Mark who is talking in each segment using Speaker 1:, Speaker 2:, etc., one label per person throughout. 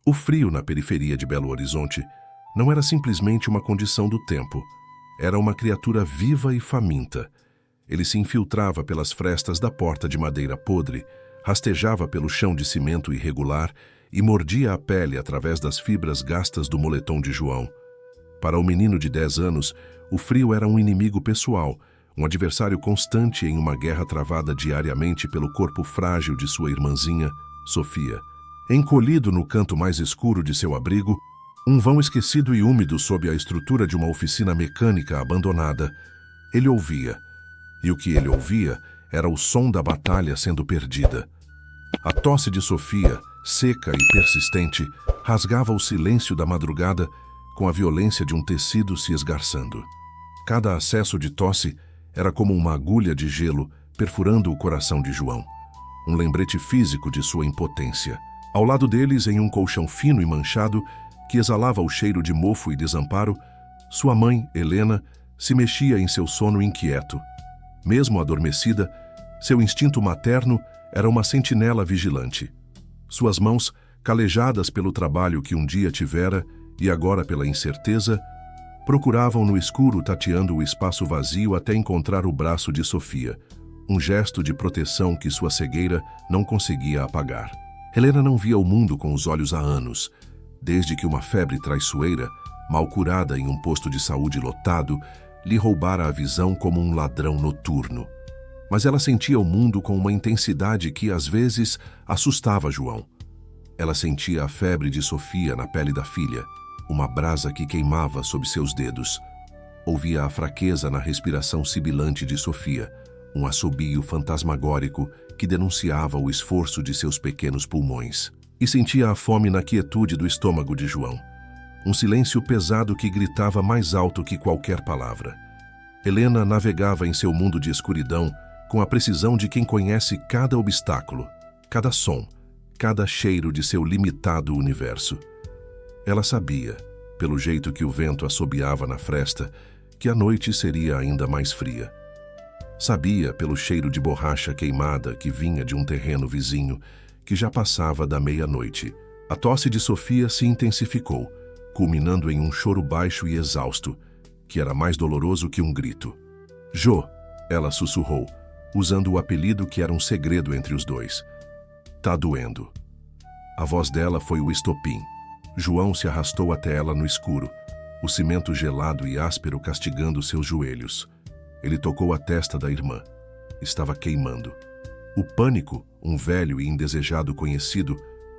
Speaker 1: O frio na periferia de Belo Horizonte não era simplesmente uma condição do tempo. Era uma criatura viva e faminta. Ele se infiltrava pelas frestas da porta de madeira podre, rastejava pelo chão de cimento irregular e mordia a pele através das fibras gastas do moletom de João. Para o menino de 10 anos, o frio era um inimigo pessoal, um adversário constante em uma guerra travada diariamente pelo corpo frágil de sua irmãzinha, Sofia. Encolhido no canto mais escuro de seu abrigo, um vão esquecido e úmido sob a estrutura de uma oficina mecânica abandonada, ele ouvia. E o que ele ouvia era o som da batalha sendo perdida. A tosse de Sofia, seca e persistente, rasgava o silêncio da madrugada com a violência de um tecido se esgarçando. Cada acesso de tosse era como uma agulha de gelo perfurando o coração de João, um lembrete físico de sua impotência. Ao lado deles, em um colchão fino e manchado, que exalava o cheiro de mofo e desamparo, sua mãe, Helena, se mexia em seu sono inquieto. Mesmo adormecida, seu instinto materno era uma sentinela vigilante. Suas mãos, calejadas pelo trabalho que um dia tivera e agora pela incerteza, procuravam no escuro tateando o espaço vazio até encontrar o braço de Sofia, um gesto de proteção que sua cegueira não conseguia apagar. Helena não via o mundo com os olhos há anos, desde que uma febre traiçoeira, mal curada em um posto de saúde lotado, lhe roubara a visão como um ladrão noturno. Mas ela sentia o mundo com uma intensidade que, às vezes, assustava João. Ela sentia a febre de Sofia na pele da filha, uma brasa que queimava sob seus dedos. Ouvia a fraqueza na respiração sibilante de Sofia, um assobio fantasmagórico que denunciava o esforço de seus pequenos pulmões. E sentia a fome na quietude do estômago de João. Um silêncio pesado que gritava mais alto que qualquer palavra. Helena navegava em seu mundo de escuridão com a precisão de quem conhece cada obstáculo, cada som, cada cheiro de seu limitado universo. Ela sabia, pelo jeito que o vento assobiava na fresta, que a noite seria ainda mais fria. Sabia, pelo cheiro de borracha queimada que vinha de um terreno vizinho, que já passava da meia-noite. A tosse de Sofia se intensificou, culminando em um choro baixo e exausto, que era mais doloroso que um grito. "Jô", ela sussurrou, usando o apelido que era um segredo entre os dois. "Tá doendo." A voz dela foi o estopim. João se arrastou até ela no escuro, o cimento gelado e áspero castigando seus joelhos. Ele tocou a testa da irmã. Estava queimando. O pânico, um velho e indesejado conhecido,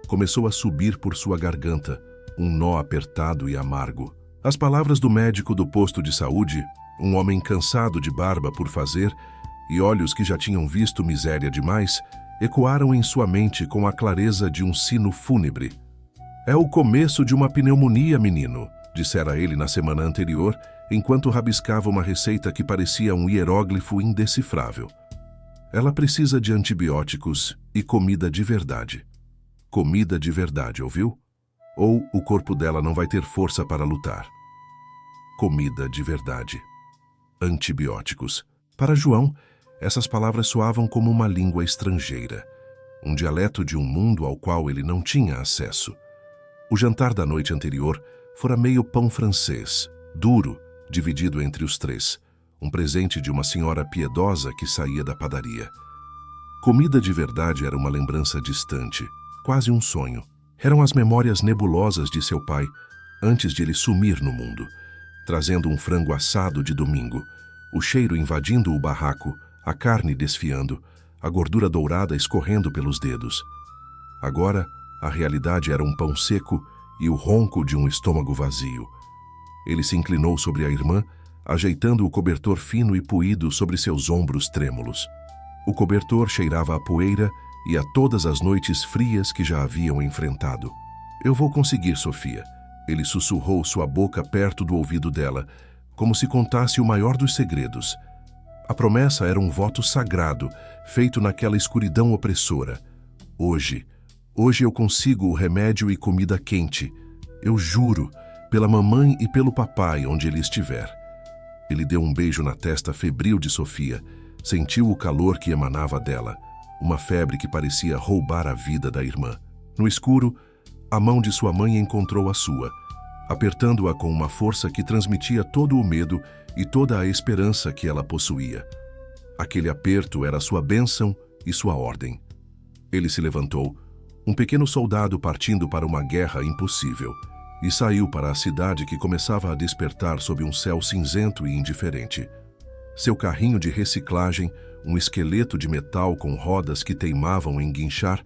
Speaker 1: começou a subir por sua garganta, um nó apertado e amargo. As palavras do médico do posto de saúde, um homem cansado de barba por fazer e olhos que já tinham visto miséria demais, ecoaram em sua mente com a clareza de um sino fúnebre. "É o começo de uma pneumonia, menino", dissera ele na semana anterior, enquanto rabiscava uma receita que parecia um hieróglifo indecifrável. "Ela precisa de antibióticos e comida de verdade. Comida de verdade, ouviu? Ou o corpo dela não vai ter força para lutar." Comida de verdade. Antibióticos. Para João, essas palavras soavam como uma língua estrangeira, um dialeto de um mundo ao qual ele não tinha acesso. O jantar da noite anterior fora meio pão francês, duro, dividido entre os três, um presente de uma senhora piedosa que saía da padaria. Comida de verdade era uma lembrança distante, quase um sonho. Eram as memórias nebulosas de seu pai, antes de ele sumir no mundo, trazendo um frango assado de domingo, o cheiro invadindo o barraco, a carne desfiando, a gordura dourada escorrendo pelos dedos. Agora, a realidade era um pão seco e o ronco de um estômago vazio. Ele se inclinou sobre a irmã, ajeitando o cobertor fino e puído sobre seus ombros trêmulos. O cobertor cheirava a poeira e a todas as noites frias que já haviam enfrentado. "Eu vou conseguir, Sofia." Ele sussurrou sua boca perto do ouvido dela, como se contasse o maior dos segredos. A promessa era um voto sagrado, feito naquela escuridão opressora. Hoje eu consigo o remédio e comida quente. Eu juro, pela mamãe e pelo papai, onde ele estiver." Ele deu um beijo na testa febril de Sofia, sentiu o calor que emanava dela, uma febre que parecia roubar a vida da irmã. No escuro, a mão de sua mãe encontrou a sua, apertando-a com uma força que transmitia todo o medo e toda a esperança que ela possuía. Aquele aperto era sua bênção e sua ordem. Ele se levantou, um pequeno soldado partindo para uma guerra impossível, e saiu para a cidade que começava a despertar sob um céu cinzento e indiferente. Seu carrinho de reciclagem, um esqueleto de metal com rodas que teimavam em guinchar,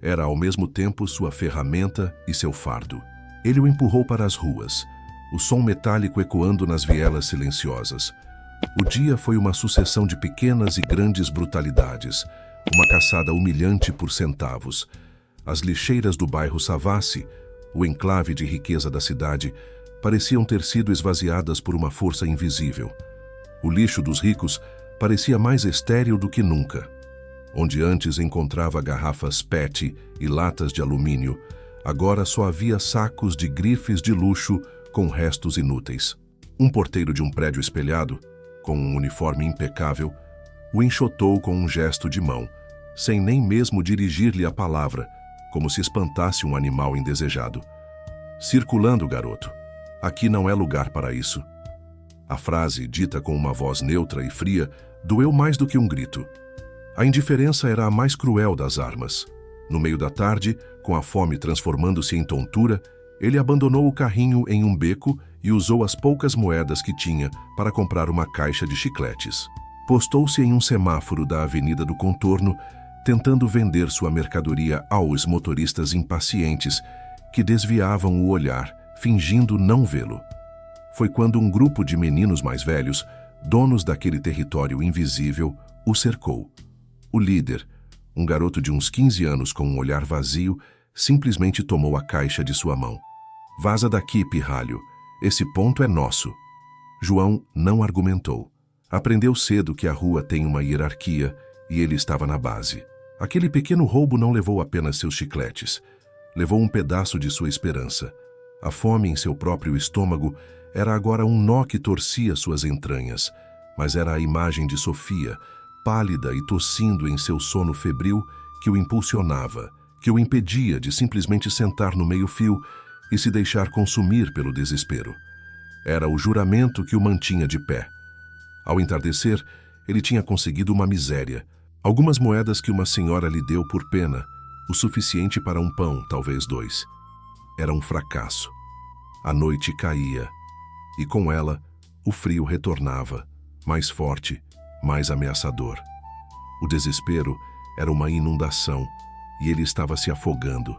Speaker 1: era ao mesmo tempo sua ferramenta e seu fardo. Ele o empurrou para as ruas, o som metálico ecoando nas vielas silenciosas. O dia foi uma sucessão de pequenas e grandes brutalidades, uma caçada humilhante por centavos. As lixeiras do bairro Savassi, o enclave de riqueza da cidade, pareciam ter sido esvaziadas por uma força invisível. O lixo dos ricos parecia mais estéril do que nunca. Onde antes encontrava garrafas PET e latas de alumínio, agora só havia sacos de grifes de luxo com restos inúteis. Um porteiro de um prédio espelhado, com um uniforme impecável, o enxotou com um gesto de mão, sem nem mesmo dirigir-lhe a palavra, como se espantasse um animal indesejado. "Circulando, garoto. Aqui não é lugar para isso." A frase, dita com uma voz neutra e fria, doeu mais do que um grito. A indiferença era a mais cruel das armas. No meio da tarde, com a fome transformando-se em tontura, ele abandonou o carrinho em um beco e usou as poucas moedas que tinha para comprar uma caixa de chicletes. Postou-se em um semáforo da Avenida do Contorno, tentando vender sua mercadoria aos motoristas impacientes que desviavam o olhar, fingindo não vê-lo. Foi quando um grupo de meninos mais velhos, donos daquele território invisível, o cercou. O líder, um garoto de uns 15 anos com um olhar vazio, simplesmente tomou a caixa de sua mão. "Vaza daqui, pirralho. Esse ponto é nosso." João não argumentou. Aprendeu cedo que a rua tem uma hierarquia e ele estava na base. Aquele pequeno roubo não levou apenas seus chicletes. Levou um pedaço de sua esperança. A fome em seu próprio estômago era agora um nó que torcia suas entranhas, mas era a imagem de Sofia, pálida e tossindo em seu sono febril, que o impulsionava, que o impedia de simplesmente sentar no meio-fio e se deixar consumir pelo desespero. Era o juramento que o mantinha de pé. Ao entardecer, ele tinha conseguido uma miséria. Algumas moedas que uma senhora lhe deu por pena, o suficiente para um pão, talvez 2. Era um fracasso. A noite caía, e com ela, o frio retornava, mais forte, mais ameaçador. O desespero era uma inundação, e ele estava se afogando.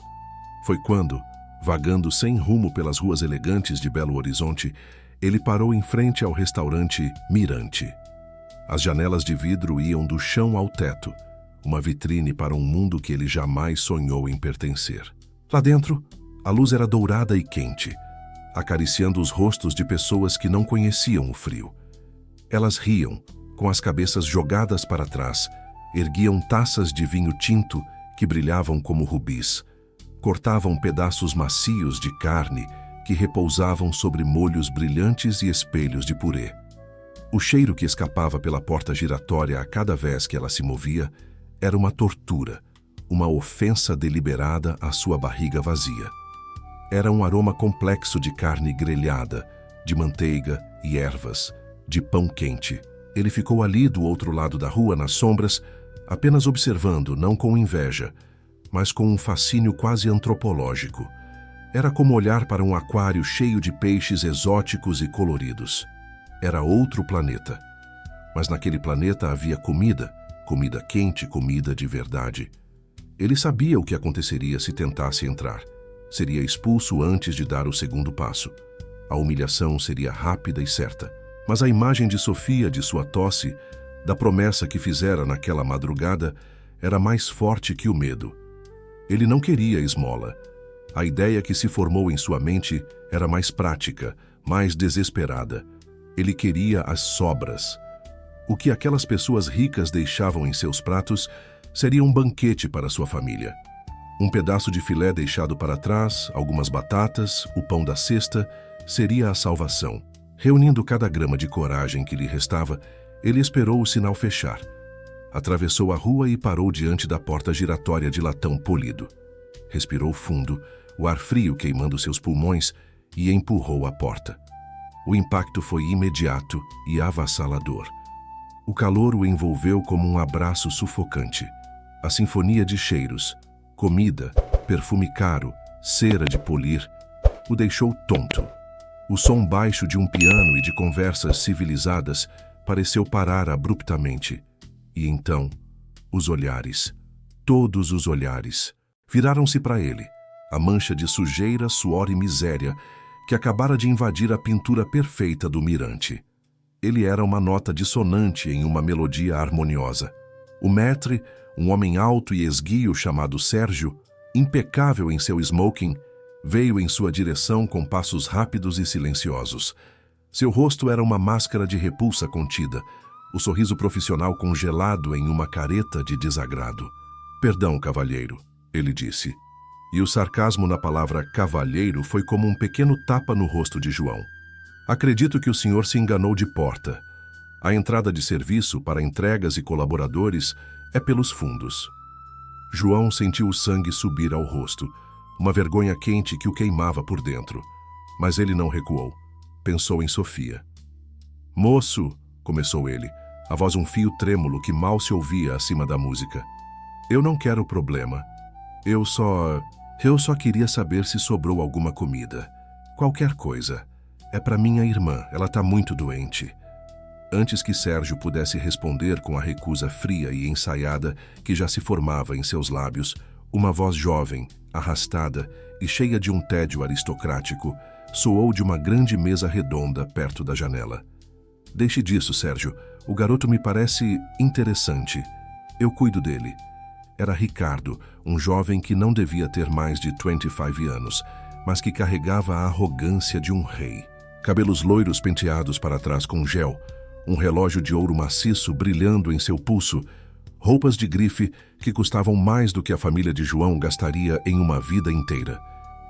Speaker 1: Foi quando, vagando sem rumo pelas ruas elegantes de Belo Horizonte, ele parou em frente ao restaurante Mirante. As janelas de vidro iam do chão ao teto, uma vitrine para um mundo que ele jamais sonhou em pertencer. Lá dentro, a luz era dourada e quente, acariciando os rostos de pessoas que não conheciam o frio. Elas riam, com as cabeças jogadas para trás, erguiam taças de vinho tinto que brilhavam como rubis, cortavam pedaços macios de carne que repousavam sobre molhos brilhantes e espelhos de purê. O cheiro que escapava pela porta giratória a cada vez que ela se movia era uma tortura, uma ofensa deliberada à sua barriga vazia. Era um aroma complexo de carne grelhada, de manteiga e ervas, de pão quente. Ele ficou ali do outro lado da rua, nas sombras, apenas observando, não com inveja, mas com um fascínio quase antropológico. Era como olhar para um aquário cheio de peixes exóticos e coloridos. Era outro planeta. Mas naquele planeta havia comida, comida quente, comida de verdade. Ele sabia o que aconteceria se tentasse entrar. Seria expulso antes de dar o segundo passo. A humilhação seria rápida e certa. Mas a imagem de Sofia, de sua tosse, da promessa que fizera naquela madrugada, era mais forte que o medo. Ele não queria esmola. A ideia que se formou em sua mente era mais prática, mais desesperada. Ele queria as sobras. O que aquelas pessoas ricas deixavam em seus pratos seria um banquete para sua família. Um pedaço de filé deixado para trás, algumas batatas, o pão da cesta, seria a salvação. Reunindo cada grama de coragem que lhe restava, ele esperou o sinal fechar. Atravessou a rua e parou diante da porta giratória de latão polido. Respirou fundo, o ar frio queimando seus pulmões, e empurrou a porta. O impacto foi imediato e avassalador. O calor o envolveu como um abraço sufocante. A sinfonia de cheiros, comida, perfume caro, cera de polir, o deixou tonto. O som baixo de um piano e de conversas civilizadas pareceu parar abruptamente. E então, os olhares, todos os olhares, viraram-se para ele, a mancha de sujeira, suor e miséria que acabara de invadir a pintura perfeita do mirante. Ele era uma nota dissonante em uma melodia harmoniosa. O maître, um homem alto e esguio chamado Sérgio, impecável em seu smoking, veio em sua direção com passos rápidos e silenciosos. Seu rosto era uma máscara de repulsa contida, o sorriso profissional congelado em uma careta de desagrado. "Perdão, cavalheiro", ele disse. E o sarcasmo na palavra cavalheiro foi como um pequeno tapa no rosto de João. "Acredito que o senhor se enganou de porta. A entrada de serviço para entregas e colaboradores é pelos fundos." João sentiu o sangue subir ao rosto, uma vergonha quente que o queimava por dentro. Mas ele não recuou. Pensou em Sofia. "Moço", começou ele, a voz um fio trêmulo que mal se ouvia acima da música. "Eu não quero problema. Eu só queria saber se sobrou alguma comida. Qualquer coisa. É para minha irmã, ela está muito doente." Antes que Sérgio pudesse responder com a recusa fria e ensaiada que já se formava em seus lábios, uma voz jovem, arrastada e cheia de um tédio aristocrático, soou de uma grande mesa redonda perto da janela. "Deixe disso, Sérgio. O garoto me parece interessante. Eu cuido dele." Era Ricardo, um jovem que não devia ter mais de 25 anos, mas que carregava a arrogância de um rei. Cabelos loiros penteados para trás com gel, um relógio de ouro maciço brilhando em seu pulso, roupas de grife que custavam mais do que a família de João gastaria em uma vida inteira.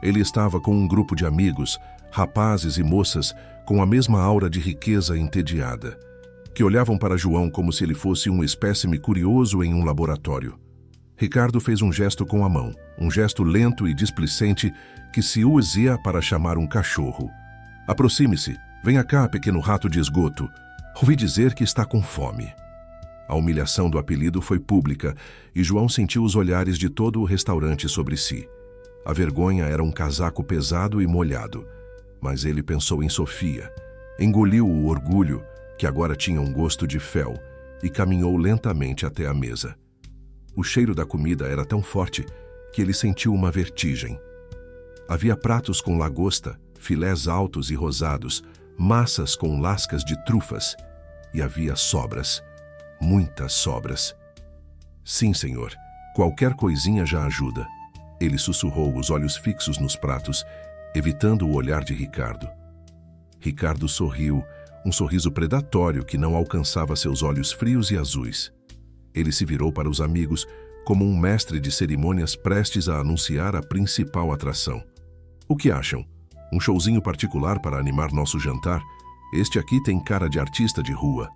Speaker 1: Ele estava com um grupo de amigos, rapazes e moças, com a mesma aura de riqueza entediada, que olhavam para João como se ele fosse um espécime curioso em um laboratório. Ricardo fez um gesto com a mão, um gesto lento e displicente que se usia para chamar um cachorro. "Aproxime-se, venha cá, pequeno rato de esgoto. Ouvi dizer que está com fome." A humilhação do apelido foi pública e João sentiu os olhares de todo o restaurante sobre si. A vergonha era um casaco pesado e molhado, mas ele pensou em Sofia, engoliu o orgulho, que agora tinha um gosto de fel, e caminhou lentamente até a mesa. O cheiro da comida era tão forte que ele sentiu uma vertigem. Havia pratos com lagosta, filés altos e rosados, massas com lascas de trufas, e havia sobras, muitas sobras. "Sim, senhor, qualquer coisinha já ajuda." Ele sussurrou, os olhos fixos nos pratos, evitando o olhar de Ricardo. Ricardo sorriu, um sorriso predatório que não alcançava seus olhos frios e azuis. Ele se virou para os amigos como um mestre de cerimônias prestes a anunciar a principal atração. "O que acham? Um showzinho particular para animar nosso jantar? Este aqui tem cara de artista de rua."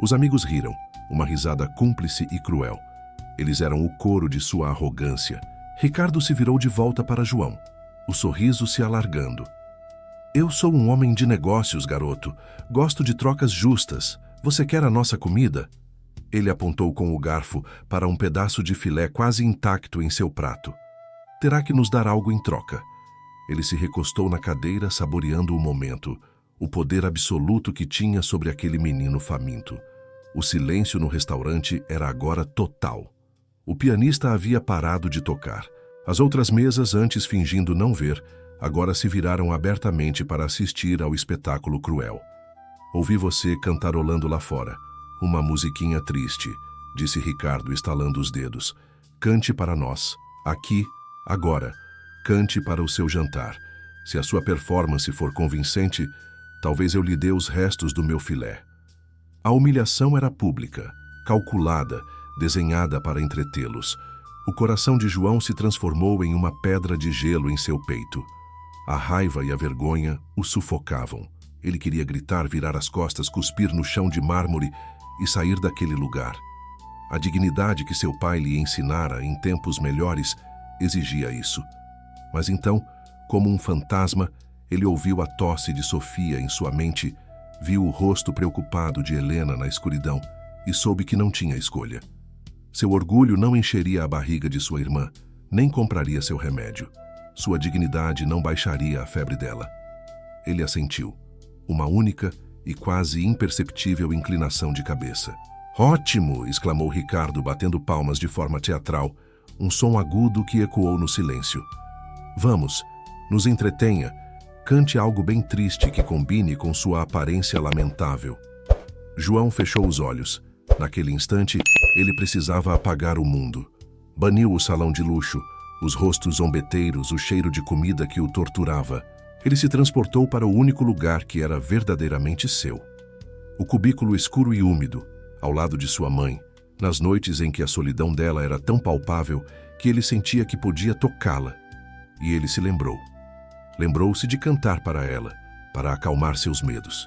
Speaker 1: Os amigos riram, uma risada cúmplice e cruel. Eles eram o coro de sua arrogância. Ricardo se virou de volta para João, o sorriso se alargando. "Eu sou um homem de negócios, garoto. Gosto de trocas justas. Você quer a nossa comida?" Ele apontou com o garfo para um pedaço de filé quase intacto em seu prato. "Terá que nos dar algo em troca." Ele se recostou na cadeira, saboreando o momento, o poder absoluto que tinha sobre aquele menino faminto. O silêncio no restaurante era agora total. O pianista havia parado de tocar. As outras mesas, antes fingindo não ver, agora se viraram abertamente para assistir ao espetáculo cruel. "Ouvi você cantarolando lá fora. Uma musiquinha triste", disse Ricardo, estalando os dedos. "Cante para nós, aqui, agora. Cante para o seu jantar. Se a sua performance for convincente, talvez eu lhe dê os restos do meu filé." A humilhação era pública, calculada, desenhada para entretê-los. O coração de João se transformou em uma pedra de gelo em seu peito. A raiva e a vergonha o sufocavam. Ele queria gritar, virar as costas, cuspir no chão de mármore e sair daquele lugar. A dignidade que seu pai lhe ensinara em tempos melhores exigia isso. Mas então, como um fantasma, ele ouviu a tosse de Sofia em sua mente, viu o rosto preocupado de Helena na escuridão e soube que não tinha escolha. Seu orgulho não encheria a barriga de sua irmã, nem compraria seu remédio. Sua dignidade não baixaria a febre dela. Ele assentiu, uma única e quase imperceptível inclinação de cabeça. "Ótimo!" exclamou Ricardo, batendo palmas de forma teatral, um som agudo que ecoou no silêncio. "Vamos, nos entretenha. Cante algo bem triste que combine com sua aparência lamentável." João fechou os olhos. Naquele instante, ele precisava apagar o mundo. Baniu o salão de luxo, os rostos zombeteiros, o cheiro de comida que o torturava. Ele se transportou para o único lugar que era verdadeiramente seu. O cubículo escuro e úmido, ao lado de sua mãe, nas noites em que a solidão dela era tão palpável que ele sentia que podia tocá-la. E ele se lembrou. Lembrou-se de cantar para ela, para acalmar seus medos.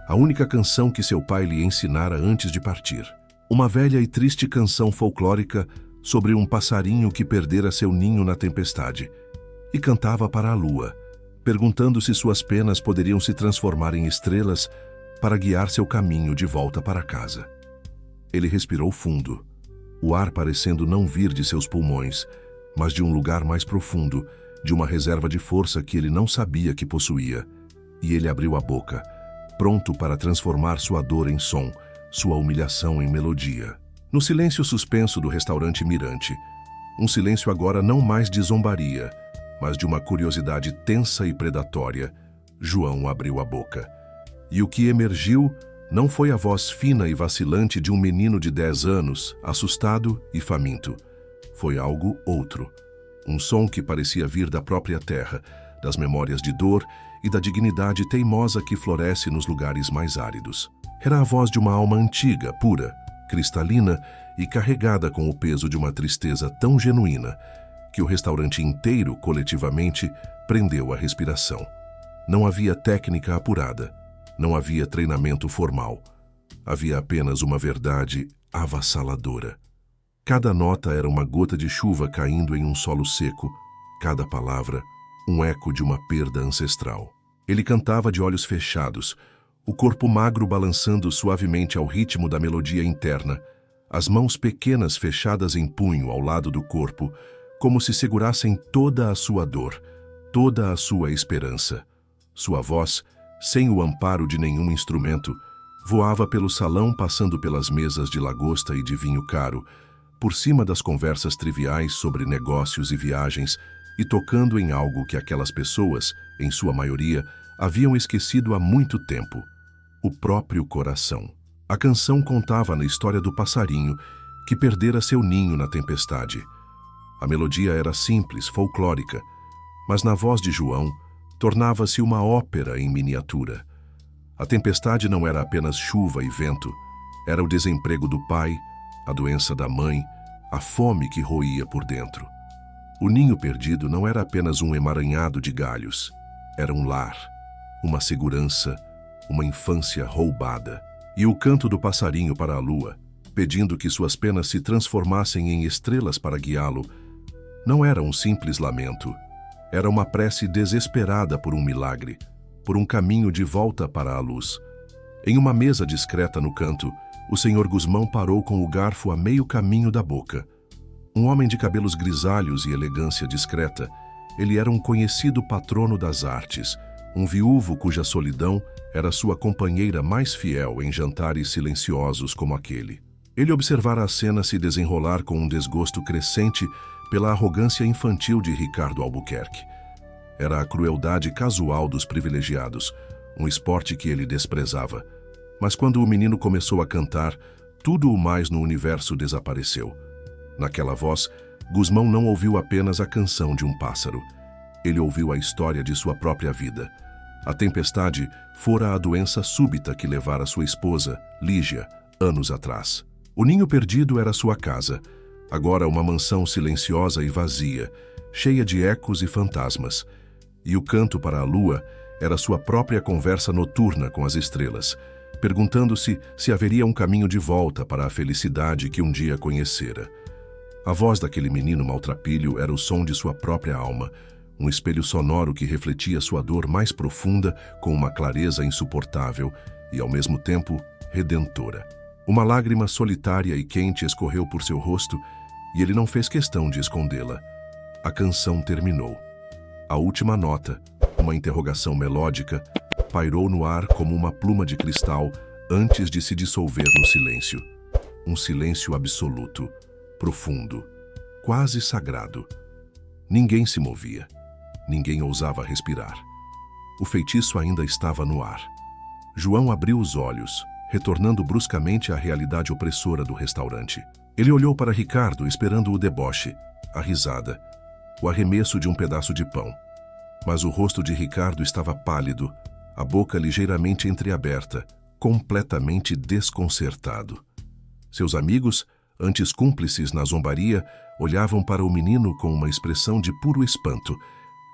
Speaker 1: A única canção que seu pai lhe ensinara antes de partir. Uma velha e triste canção folclórica sobre um passarinho que perdera seu ninho na tempestade e cantava para a lua, perguntando se suas penas poderiam se transformar em estrelas para guiar seu caminho de volta para casa. Ele respirou fundo, o ar parecendo não vir de seus pulmões, mas de um lugar mais profundo, de uma reserva de força que ele não sabia que possuía. E ele abriu a boca, pronto para transformar sua dor em som, sua humilhação em melodia. No silêncio suspenso do restaurante Mirante, um silêncio agora não mais de zombaria, mas de uma curiosidade tensa e predatória, João abriu a boca. E o que emergiu não foi a voz fina e vacilante de um menino de 10 anos, assustado e faminto. Foi algo outro. Um som que parecia vir da própria terra, das memórias de dor e da dignidade teimosa que floresce nos lugares mais áridos. Era a voz de uma alma antiga, pura, cristalina e carregada com o peso de uma tristeza tão genuína que o restaurante inteiro, coletivamente, prendeu a respiração. Não havia técnica apurada, não havia treinamento formal. Havia apenas uma verdade avassaladora. Cada nota era uma gota de chuva caindo em um solo seco, cada palavra, um eco de uma perda ancestral. Ele cantava de olhos fechados, o corpo magro balançando suavemente ao ritmo da melodia interna, as mãos pequenas fechadas em punho ao lado do corpo, como se segurassem toda a sua dor, toda a sua esperança. Sua voz, sem o amparo de nenhum instrumento, voava pelo salão passando pelas mesas de lagosta e de vinho caro, por cima das conversas triviais sobre negócios e viagens e tocando em algo que aquelas pessoas, em sua maioria, haviam esquecido há muito tempo: o próprio coração. A canção contava na história do passarinho que perdera seu ninho na tempestade. A melodia era simples, folclórica, mas na voz de João tornava-se uma ópera em miniatura. A tempestade não era apenas chuva e vento, era o desemprego do pai, a doença da mãe, a fome que roía por dentro. O ninho perdido não era apenas um emaranhado de galhos, era um lar, uma segurança, uma infância roubada. E o canto do passarinho para a lua, pedindo que suas penas se transformassem em estrelas para guiá-lo, não era um simples lamento, era uma prece desesperada por um milagre, por um caminho de volta para a luz. Em uma mesa discreta no canto, o senhor Gusmão parou com o garfo a meio caminho da boca. Um homem de cabelos grisalhos e elegância discreta, ele era um conhecido patrono das artes, um viúvo cuja solidão era sua companheira mais fiel em jantares silenciosos como aquele. Ele observara a cena se desenrolar com um desgosto crescente pela arrogância infantil de Ricardo Albuquerque. Era a crueldade casual dos privilegiados, um esporte que ele desprezava. Mas quando o menino começou a cantar, tudo o mais no universo desapareceu. Naquela voz, Gusmão não ouviu apenas a canção de um pássaro. Ele ouviu a história de sua própria vida. A tempestade fora a doença súbita que levara sua esposa, Lígia, anos atrás. O ninho perdido era sua casa, agora uma mansão silenciosa e vazia, cheia de ecos e fantasmas. E o canto para a lua era sua própria conversa noturna com as estrelas, perguntando-se se haveria um caminho de volta para a felicidade que um dia conhecera. A voz daquele menino maltrapilho era o som de sua própria alma, um espelho sonoro que refletia sua dor mais profunda com uma clareza insuportável e, ao mesmo tempo, redentora. Uma lágrima solitária e quente escorreu por seu rosto e ele não fez questão de escondê-la. A canção terminou. A última nota, uma interrogação melódica, pairou no ar como uma pluma de cristal antes de se dissolver no silêncio. Um silêncio absoluto, profundo, quase sagrado. Ninguém se movia. Ninguém ousava respirar. O feitiço ainda estava no ar. João abriu os olhos, retornando bruscamente à realidade opressora do restaurante. Ele olhou para Ricardo, esperando o deboche, a risada, o arremesso de um pedaço de pão. Mas o rosto de Ricardo estava pálido, a boca ligeiramente entreaberta, completamente desconcertado. Seus amigos, antes cúmplices na zombaria, olhavam para o menino com uma expressão de puro espanto,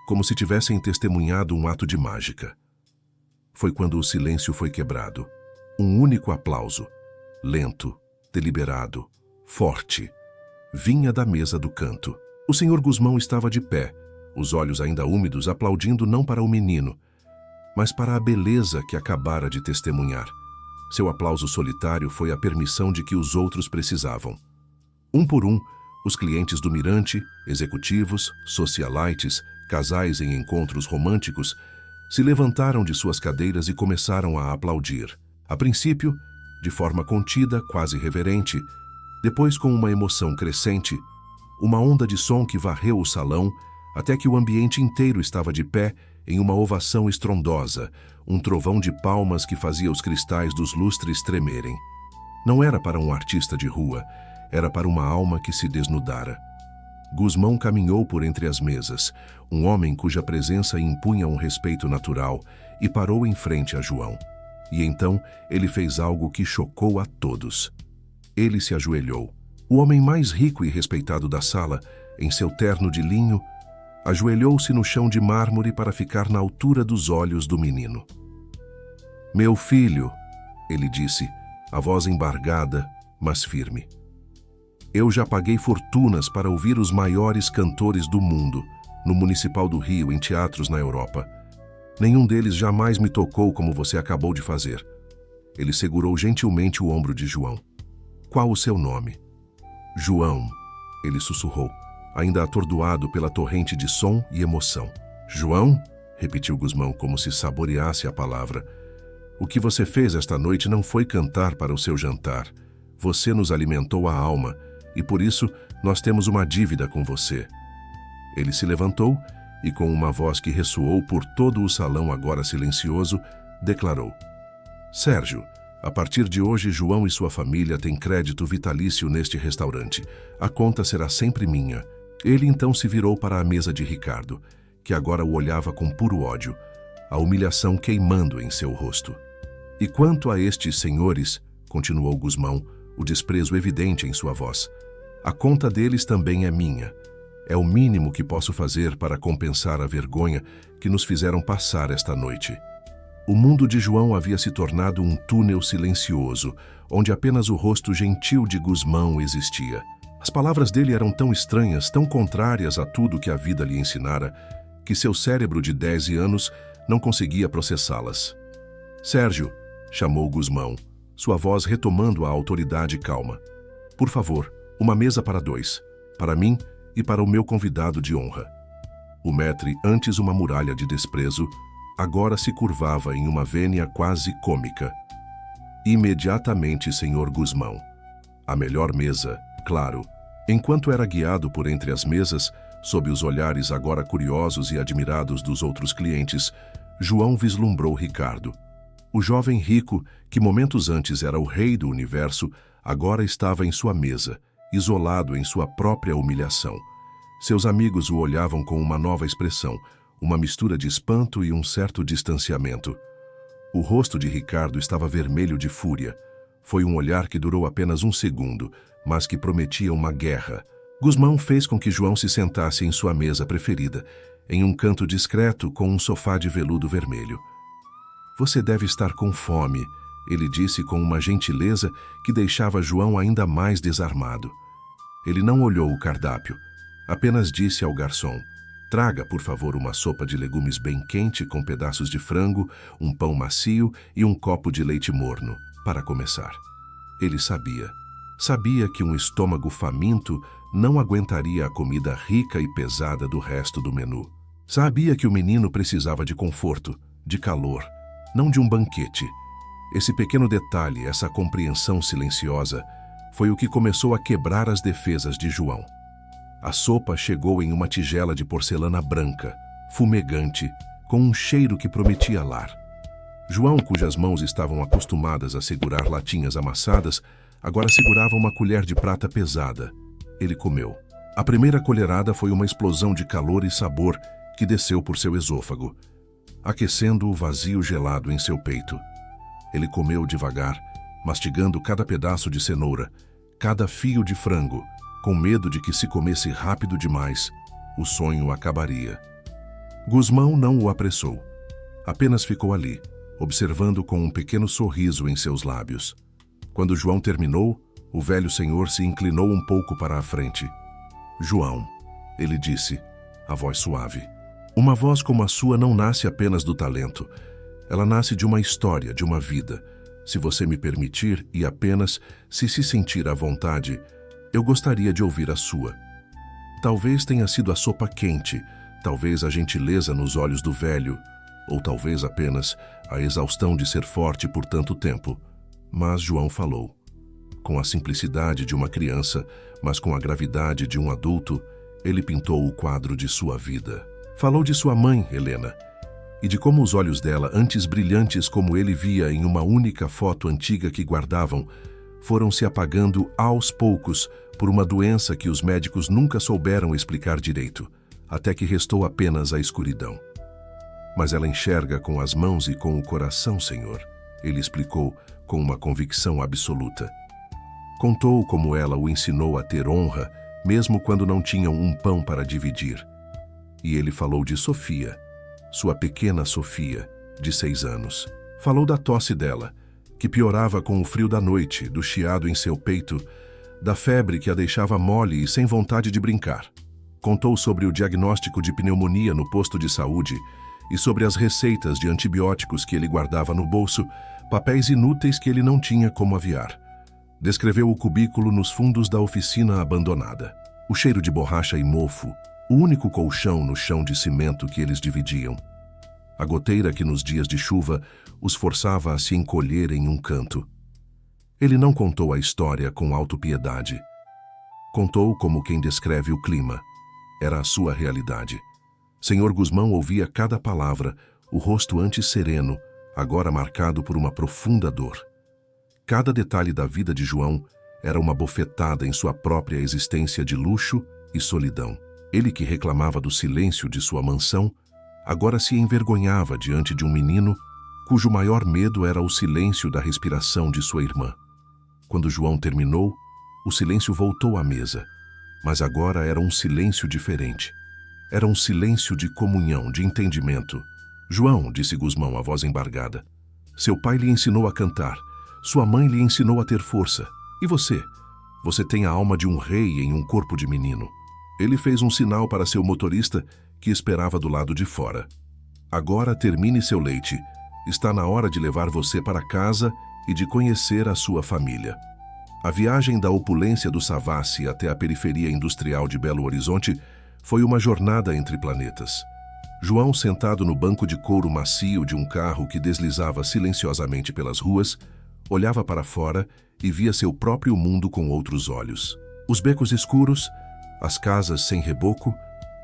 Speaker 1: como se tivessem testemunhado um ato de mágica. Foi quando o silêncio foi quebrado. Um único aplauso, lento, deliberado, forte, vinha da mesa do canto. O Sr. Guzmão estava de pé, os olhos ainda úmidos, aplaudindo não para o menino, mas para a beleza que acabara de testemunhar. Seu aplauso solitário foi a permissão de que os outros precisavam. Um por um, os clientes do Mirante, executivos, socialites, casais em encontros românticos, se levantaram de suas cadeiras e começaram a aplaudir. A princípio, de forma contida, quase reverente, depois com uma emoção crescente, uma onda de som que varreu o salão até que o ambiente inteiro estava de pé em uma ovação estrondosa, um trovão de palmas que fazia os cristais dos lustres tremerem. Não era para um artista de rua, era para uma alma que se desnudara. Guzmão caminhou por entre as mesas, um homem cuja presença impunha um respeito natural, e parou em frente a João. E então ele fez algo que chocou a todos. Ele se ajoelhou. O homem mais rico e respeitado da sala, em seu terno de linho, ajoelhou-se no chão de mármore para ficar na altura dos olhos do menino. "Meu filho", ele disse, a voz embargada, mas firme. "Eu já paguei fortunas para ouvir os maiores cantores do mundo, no Municipal do Rio, em teatros na Europa. Nenhum deles jamais me tocou como você acabou de fazer." Ele segurou gentilmente o ombro de João. "Qual o seu nome?" "João", ele sussurrou, ainda atordoado pela torrente de som e emoção. "João?", repetiu Guzmão como se saboreasse a palavra. "O que você fez esta noite não foi cantar para o seu jantar. Você nos alimentou a alma, e por isso nós temos uma dívida com você." Ele se levantou e, com uma voz que ressoou por todo o salão agora silencioso, declarou: "Sérgio, a partir de hoje João e sua família têm crédito vitalício neste restaurante. A conta será sempre minha." Ele então se virou para a mesa de Ricardo, que agora o olhava com puro ódio, a humilhação queimando em seu rosto. "E quanto a estes senhores", continuou Guzmão, o desprezo evidente em sua voz, "a conta deles também é minha. É o mínimo que posso fazer para compensar a vergonha que nos fizeram passar esta noite." O mundo de João havia se tornado um túnel silencioso, onde apenas o rosto gentil de Guzmão existia. As palavras dele eram tão estranhas, tão contrárias a tudo que a vida lhe ensinara, que seu cérebro de 10 anos não conseguia processá-las. "Sérgio", chamou Guzmão, sua voz retomando a autoridade calma. "Por favor, uma mesa para 2, para mim e para o meu convidado de honra." O maître, antes uma muralha de desprezo, agora se curvava em uma vênia quase cômica. "Imediatamente, senhor Guzmão. A melhor mesa, claro." Enquanto era guiado por entre as mesas, sob os olhares agora curiosos e admirados dos outros clientes, João vislumbrou Ricardo. O jovem rico, que momentos antes era o rei do universo, agora estava em sua mesa, isolado em sua própria humilhação. Seus amigos o olhavam com uma nova expressão, uma mistura de espanto e um certo distanciamento. O rosto de Ricardo estava vermelho de fúria. Foi um olhar que durou apenas um segundo, mas que prometia uma guerra. Guzmão fez com que João se sentasse em sua mesa preferida, em um canto discreto com um sofá de veludo vermelho. "Você deve estar com fome", ele disse com uma gentileza que deixava João ainda mais desarmado. Ele não olhou o cardápio, apenas disse ao garçom: Traga, por favor, uma sopa de legumes bem quente com pedaços de frango, um pão macio e um copo de leite morno, para começar. Ele sabia que um estômago faminto não aguentaria a comida rica e pesada do resto do menu. Sabia que o menino precisava de conforto, de calor, não de um banquete. Esse pequeno detalhe, essa compreensão silenciosa, foi o que começou a quebrar as defesas de João. A sopa chegou em uma tigela de porcelana branca, fumegante, com um cheiro que prometia lar. João, cujas mãos estavam acostumadas a segurar latinhas amassadas, agora segurava uma colher de prata pesada. Ele comeu. A primeira colherada foi uma explosão de calor e sabor que desceu por seu esôfago, aquecendo o vazio gelado em seu peito. Ele comeu devagar, mastigando cada pedaço de cenoura, cada fio de frango, com medo de que se comesse rápido demais, o sonho acabaria. Gusmão não o apressou. Apenas ficou ali, observando com um pequeno sorriso em seus lábios. Quando João terminou, o velho senhor se inclinou um pouco para a frente. João, ele disse, a voz suave. Uma voz como a sua não nasce apenas do talento. Ela nasce de uma história, de uma vida. Se você me permitir, e apenas se sentir à vontade, eu gostaria de ouvir a sua. Talvez tenha sido a sopa quente, talvez a gentileza nos olhos do velho, ou talvez apenas a exaustão de ser forte por tanto tempo. Mas João falou. Com a simplicidade de uma criança, mas com a gravidade de um adulto, ele pintou o quadro de sua vida. Falou de sua mãe, Helena, e de como os olhos dela, antes brilhantes como ele via em uma única foto antiga que guardavam, foram se apagando aos poucos por uma doença que os médicos nunca souberam explicar direito, até que restou apenas a escuridão. Mas ela enxerga com as mãos e com o coração, Senhor, ele explicou com uma convicção absoluta. Contou como ela o ensinou a ter honra, mesmo quando não tinham um pão para dividir. E ele falou de Sofia, sua pequena Sofia, de 6 anos. Falou da tosse dela, que piorava com o frio da noite, do chiado em seu peito, da febre que a deixava mole e sem vontade de brincar. Contou sobre o diagnóstico de pneumonia no posto de saúde e sobre as receitas de antibióticos que ele guardava no bolso, papéis inúteis que ele não tinha como aviar. Descreveu o cubículo nos fundos da oficina abandonada. O cheiro de borracha e mofo, o único colchão no chão de cimento que eles dividiam. A goteira que nos dias de chuva os forçava a se encolher em um canto. Ele não contou a história com autopiedade. Contou como quem descreve o clima. Era a sua realidade. Senhor Gusmão ouvia cada palavra, o rosto antes sereno, agora marcado por uma profunda dor. Cada detalhe da vida de João era uma bofetada em sua própria existência de luxo e solidão. Ele que reclamava do silêncio de sua mansão, agora se envergonhava diante de um menino cujo maior medo era o silêncio da respiração de sua irmã. Quando João terminou, o silêncio voltou à mesa, mas agora era um silêncio diferente. Era um silêncio de comunhão, de entendimento. João, disse Gusmão, a voz embargada, seu pai lhe ensinou a cantar, sua mãe lhe ensinou a ter força. E você? Você tem a alma de um rei em um corpo de menino. Ele fez um sinal para seu motorista, que esperava do lado de fora. Agora termine seu leite. Está na hora de levar você para casa e de conhecer a sua família. A viagem da opulência do Savassi até a periferia industrial de Belo Horizonte foi uma jornada entre planetas. João, sentado no banco de couro macio de um carro que deslizava silenciosamente pelas ruas, olhava para fora e via seu próprio mundo com outros olhos. Os becos escuros, as casas sem reboco,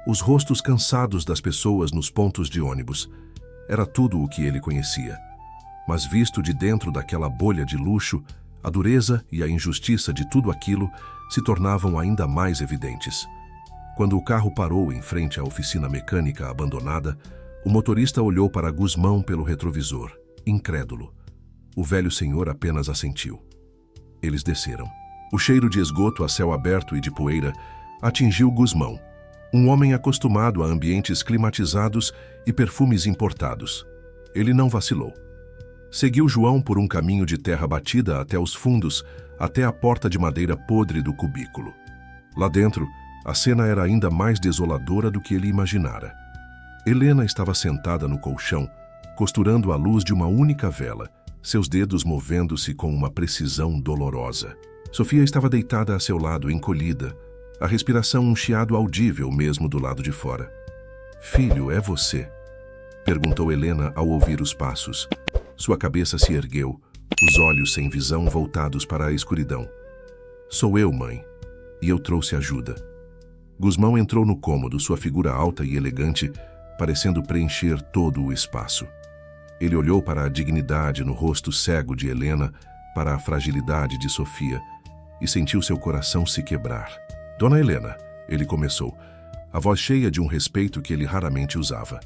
Speaker 1: os rostos cansados das pessoas nos pontos de ônibus. Era tudo o que ele conhecia. Mas visto de dentro daquela bolha de luxo, a dureza e a injustiça de tudo aquilo se tornavam ainda mais evidentes. Quando o carro parou em frente à oficina mecânica abandonada, o motorista olhou para Gusmão pelo retrovisor, incrédulo. O velho senhor apenas assentiu. Eles desceram. O cheiro de esgoto a céu aberto e de poeira atingiu Gusmão, um homem acostumado a ambientes climatizados e perfumes importados. Ele não vacilou. Seguiu João por um caminho de terra batida até os fundos, até a porta de madeira podre do cubículo. Lá dentro, A cena era ainda mais desoladora do que ele imaginara. Helena estava sentada no colchão, costurando a luz de uma única vela, seus dedos movendo-se com uma precisão dolorosa. Sofia estava deitada a seu lado, encolhida, a respiração um chiado audível mesmo do lado de fora. "Filho, é você?" perguntou Helena ao ouvir os passos. Sua cabeça se ergueu, os olhos sem visão voltados para a escuridão. "Sou eu, mãe, e eu trouxe ajuda." Gusmão entrou no cômodo, sua figura alta e elegante, parecendo preencher todo o espaço. Ele olhou para a dignidade no rosto cego de Helena, para a fragilidade de Sofia, e sentiu seu coração se quebrar. "Dona Helena", ele começou, a voz cheia de um respeito que ele raramente usava.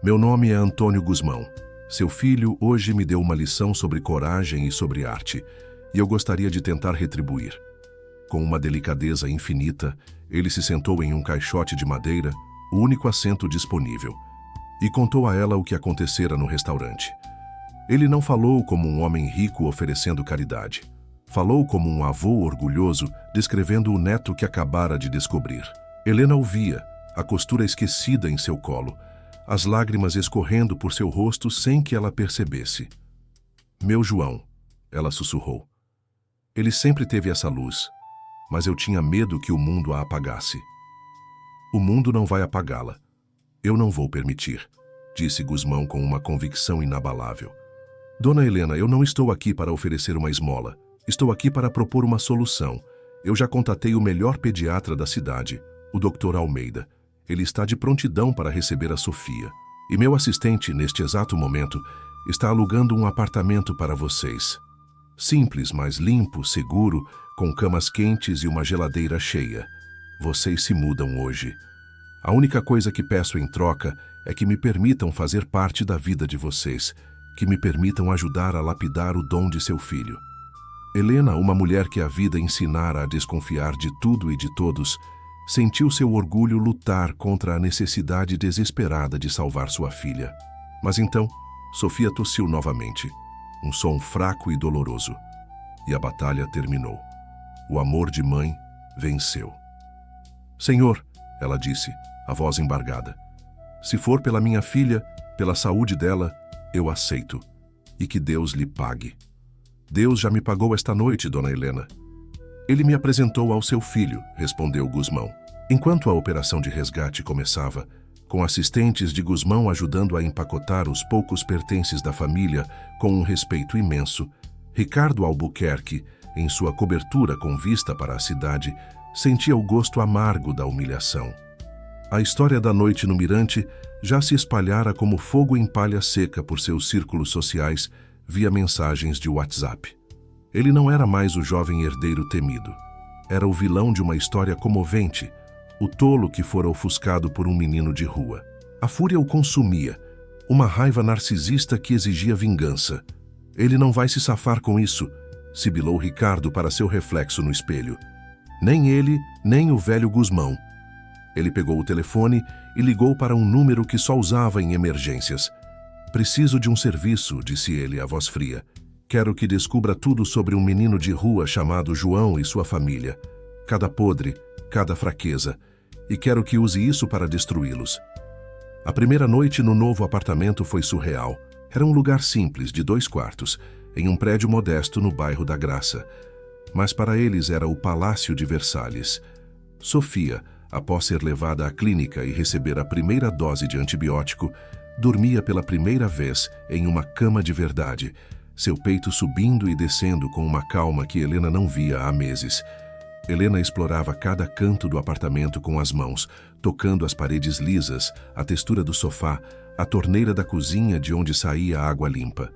Speaker 1: "Meu nome é Antônio Gusmão. Seu filho hoje me deu uma lição sobre coragem e sobre arte, e eu gostaria de tentar retribuir." Com uma delicadeza infinita, ele se sentou em um caixote de madeira, o único assento disponível, e contou a ela o que acontecera no restaurante. Ele não falou como um homem rico oferecendo caridade. Falou como um avô orgulhoso, descrevendo o neto que acabara de descobrir. Helena ouvia, a costura esquecida em seu colo, as lágrimas escorrendo por seu rosto sem que ela percebesse. "Meu João", ela sussurrou. "Ele sempre teve essa luz, mas eu tinha medo que o mundo a apagasse." "O mundo não vai apagá-la. Eu não vou permitir", disse Gusmão com uma convicção inabalável. "Dona Helena, eu não estou aqui para oferecer uma esmola. Estou aqui para propor uma solução. Eu já contatei o melhor pediatra da cidade, o Dr. Almeida. Ele está de prontidão para receber a Sofia. E meu assistente, neste exato momento, está alugando um apartamento para vocês. Simples, mas limpo, seguro, com camas quentes e uma geladeira cheia. Vocês se mudam hoje. A única coisa que peço em troca é que me permitam fazer parte da vida de vocês, que me permitam ajudar a lapidar o dom de seu filho." Helena, uma mulher que a vida ensinara a desconfiar de tudo e de todos, sentiu seu orgulho lutar contra a necessidade desesperada de salvar sua filha. Mas então, Sofia tossiu novamente, um som fraco e doloroso. E a batalha terminou. O amor de mãe venceu. "Senhor", ela disse, a voz embargada, "se for pela minha filha, pela saúde dela, eu aceito. E que Deus lhe pague." "Deus já me pagou esta noite, Dona Helena." "Ele me apresentou ao seu filho", respondeu Gusmão. Enquanto a operação de resgate começava, com assistentes de Gusmão ajudando a empacotar os poucos pertences da família com um respeito imenso, Ricardo Albuquerque, em sua cobertura com vista para a cidade, sentia o gosto amargo da humilhação. A história da noite no Mirante já se espalhara como fogo em palha seca por seus círculos sociais via mensagens de WhatsApp. Ele não era mais o jovem herdeiro temido. Era o vilão de uma história comovente, o tolo que fora ofuscado por um menino de rua. A fúria o consumia, uma raiva narcisista que exigia vingança. "Ele não vai se safar com isso", sibilou Ricardo para seu reflexo no espelho. "Nem ele, nem o velho Gusmão." Ele pegou o telefone e ligou para um número que só usava em emergências. "Preciso de um serviço", disse ele, a voz fria. "Quero que descubra tudo sobre um menino de rua chamado João e sua família. Cada podre, cada fraqueza. E quero que use isso para destruí-los." A primeira noite no novo apartamento foi surreal. Era um lugar simples, de 2 quartos, em um prédio modesto no bairro da Graça. Mas para eles era o Palácio de Versalhes. Sofia, após ser levada à clínica e receber a primeira dose de antibiótico, dormia pela primeira vez em uma cama de verdade, seu peito subindo e descendo com uma calma que Helena não via há meses. Helena explorava cada canto do apartamento com as mãos, tocando as paredes lisas, a textura do sofá, a torneira da cozinha de onde saía a água limpa.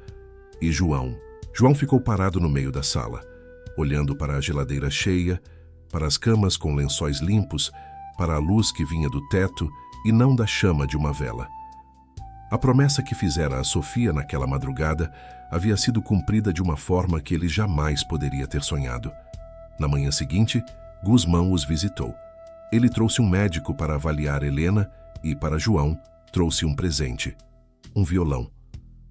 Speaker 1: E João? João ficou parado no meio da sala, olhando para a geladeira cheia, para as camas com lençóis limpos, para a luz que vinha do teto e não da chama de uma vela. A promessa que fizera a Sofia naquela madrugada havia sido cumprida de uma forma que ele jamais poderia ter sonhado. Na manhã seguinte, Gusmão os visitou. Ele trouxe um médico para avaliar Helena e, para João, trouxe um presente. Um violão.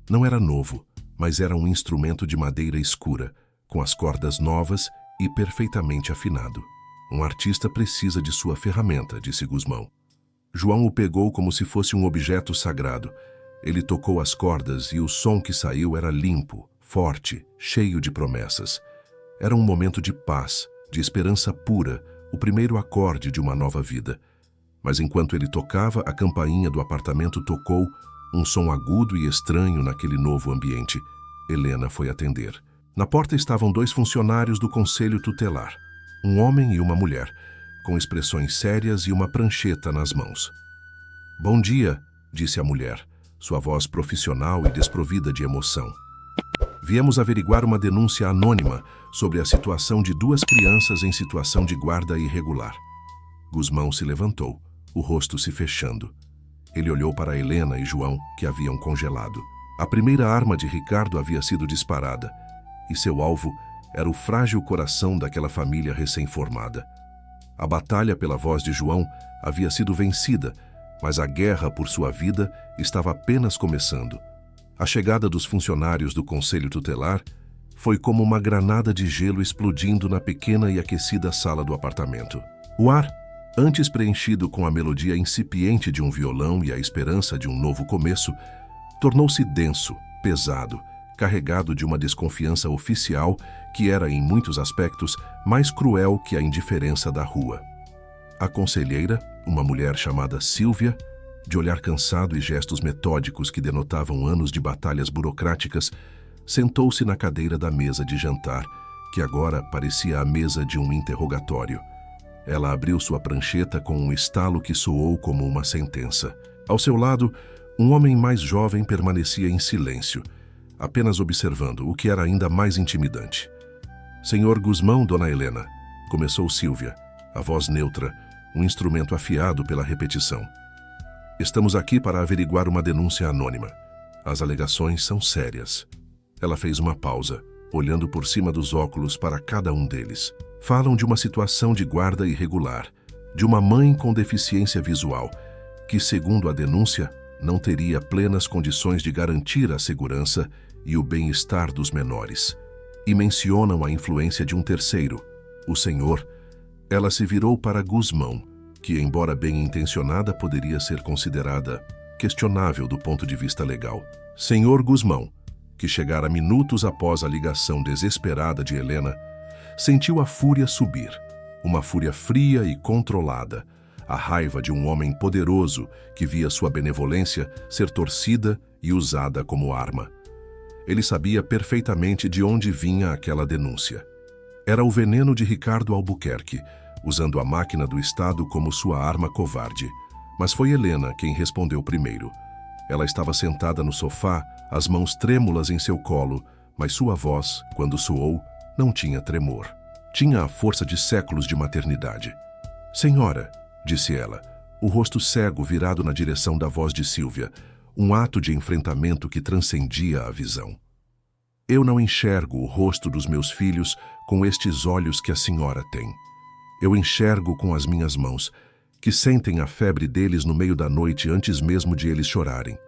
Speaker 1: Não era novo, mas era um instrumento de madeira escura, com as cordas novas e perfeitamente afinado. Um artista precisa de sua ferramenta, disse Gusmão. João o pegou como se fosse um objeto sagrado. Ele tocou as cordas e o som que saiu era limpo, forte, cheio de promessas. Era um momento de paz, de esperança pura, o primeiro acorde de uma nova vida. Mas enquanto ele tocava, a campainha do apartamento tocou, um som agudo e estranho naquele novo ambiente. Helena foi atender. Na porta estavam 2 funcionários do conselho tutelar, um homem e uma mulher, com expressões sérias e uma prancheta nas mãos. "Bom dia", disse a mulher, sua voz profissional e desprovida de emoção. "Viemos averiguar uma denúncia anônima sobre a situação de 2 crianças em situação de guarda irregular." Gusmão se levantou, o rosto se fechando. Ele olhou para Helena e João, que haviam congelado. A primeira arma de Ricardo havia sido disparada, e seu alvo era o frágil coração daquela família recém-formada. A batalha pela voz de João havia sido vencida, mas a guerra por sua vida estava apenas começando. A chegada dos funcionários do Conselho Tutelar foi como uma granada de gelo explodindo na pequena e aquecida sala do apartamento. O ar, antes preenchido com a melodia incipiente de um violão e a esperança de um novo começo, tornou-se denso, pesado, carregado de uma desconfiança oficial que era, em muitos aspectos, mais cruel que a indiferença da rua. A conselheira, uma mulher chamada Sílvia, de olhar cansado e gestos metódicos que denotavam anos de batalhas burocráticas, sentou-se na cadeira da mesa de jantar, que agora parecia a mesa de um interrogatório. Ela abriu sua prancheta com um estalo que soou como uma sentença. Ao seu lado, um homem mais jovem permanecia em silêncio, apenas observando, o que era ainda mais intimidante. "Senhor Gusmão, dona Helena", começou Sílvia, a voz neutra, um instrumento afiado pela repetição. "Estamos aqui para averiguar uma denúncia anônima. As alegações são sérias." Ela fez uma pausa, olhando por cima dos óculos para cada um deles. "Falam de uma situação de guarda irregular, de uma mãe com deficiência visual, que, segundo a denúncia, não teria plenas condições de garantir a segurança e o bem-estar dos menores. E mencionam a influência de um terceiro, o senhor." Ela se virou para Gusmão, que, embora bem-intencionada, poderia ser considerada questionável do ponto de vista legal. "Senhor Gusmão", que chegara minutos após a ligação desesperada de Helena, sentiu a fúria subir, uma fúria fria e controlada, a raiva de um homem poderoso que via sua benevolência ser torcida e usada como arma. Ele sabia perfeitamente de onde vinha aquela denúncia. Era o veneno de Ricardo Albuquerque, usando a máquina do Estado como sua arma covarde. Mas foi Helena quem respondeu primeiro. Ela estava sentada no sofá, as mãos trêmulas em seu colo, mas sua voz, quando soou, não tinha tremor. Tinha a força de séculos de maternidade. "Senhora", disse ela, o rosto cego virado na direção da voz de Sílvia, um ato de enfrentamento que transcendia a visão. "Eu não enxergo o rosto dos meus filhos com estes olhos que a senhora tem. Eu enxergo com as minhas mãos, que sentem a febre deles no meio da noite antes mesmo de eles chorarem.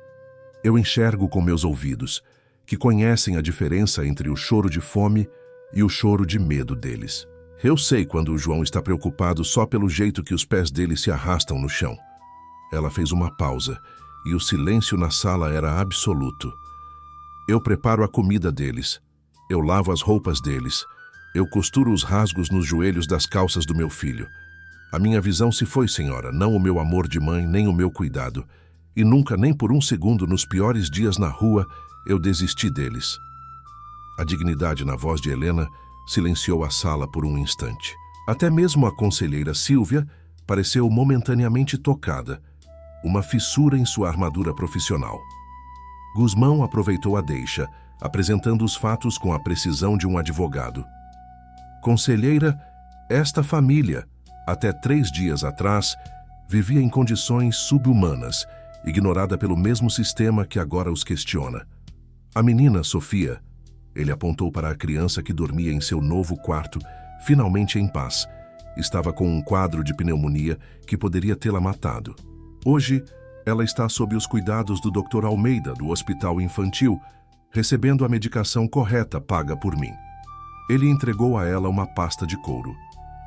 Speaker 1: Eu enxergo com meus ouvidos, que conhecem a diferença entre o choro de fome e o choro de medo deles. Eu sei quando o João está preocupado só pelo jeito que os pés dele se arrastam no chão." Ela fez uma pausa, e o silêncio na sala era absoluto. "Eu preparo a comida deles. Eu lavo as roupas deles. Eu costuro os rasgos nos joelhos das calças do meu filho. A minha visão se foi, senhora, não o meu amor de mãe, nem o meu cuidado. E nunca, nem por um segundo, nos piores dias na rua, eu desisti deles." A dignidade na voz de Helena silenciou a sala por um instante. Até mesmo a conselheira Sílvia pareceu momentaneamente tocada, uma fissura em sua armadura profissional. Gusmão aproveitou a deixa, apresentando os fatos com a precisão de um advogado. "Conselheira, esta família, até 3 dias atrás, vivia em condições subhumanas, ignorada pelo mesmo sistema que agora os questiona. A menina Sofia", ele apontou para a criança que dormia em seu novo quarto, finalmente em paz, estava com um quadro de pneumonia que poderia tê-la matado. Hoje, ela está sob os cuidados do Dr. Almeida, do Hospital Infantil, recebendo a medicação correta paga por mim. Ele entregou a ela uma pasta de couro.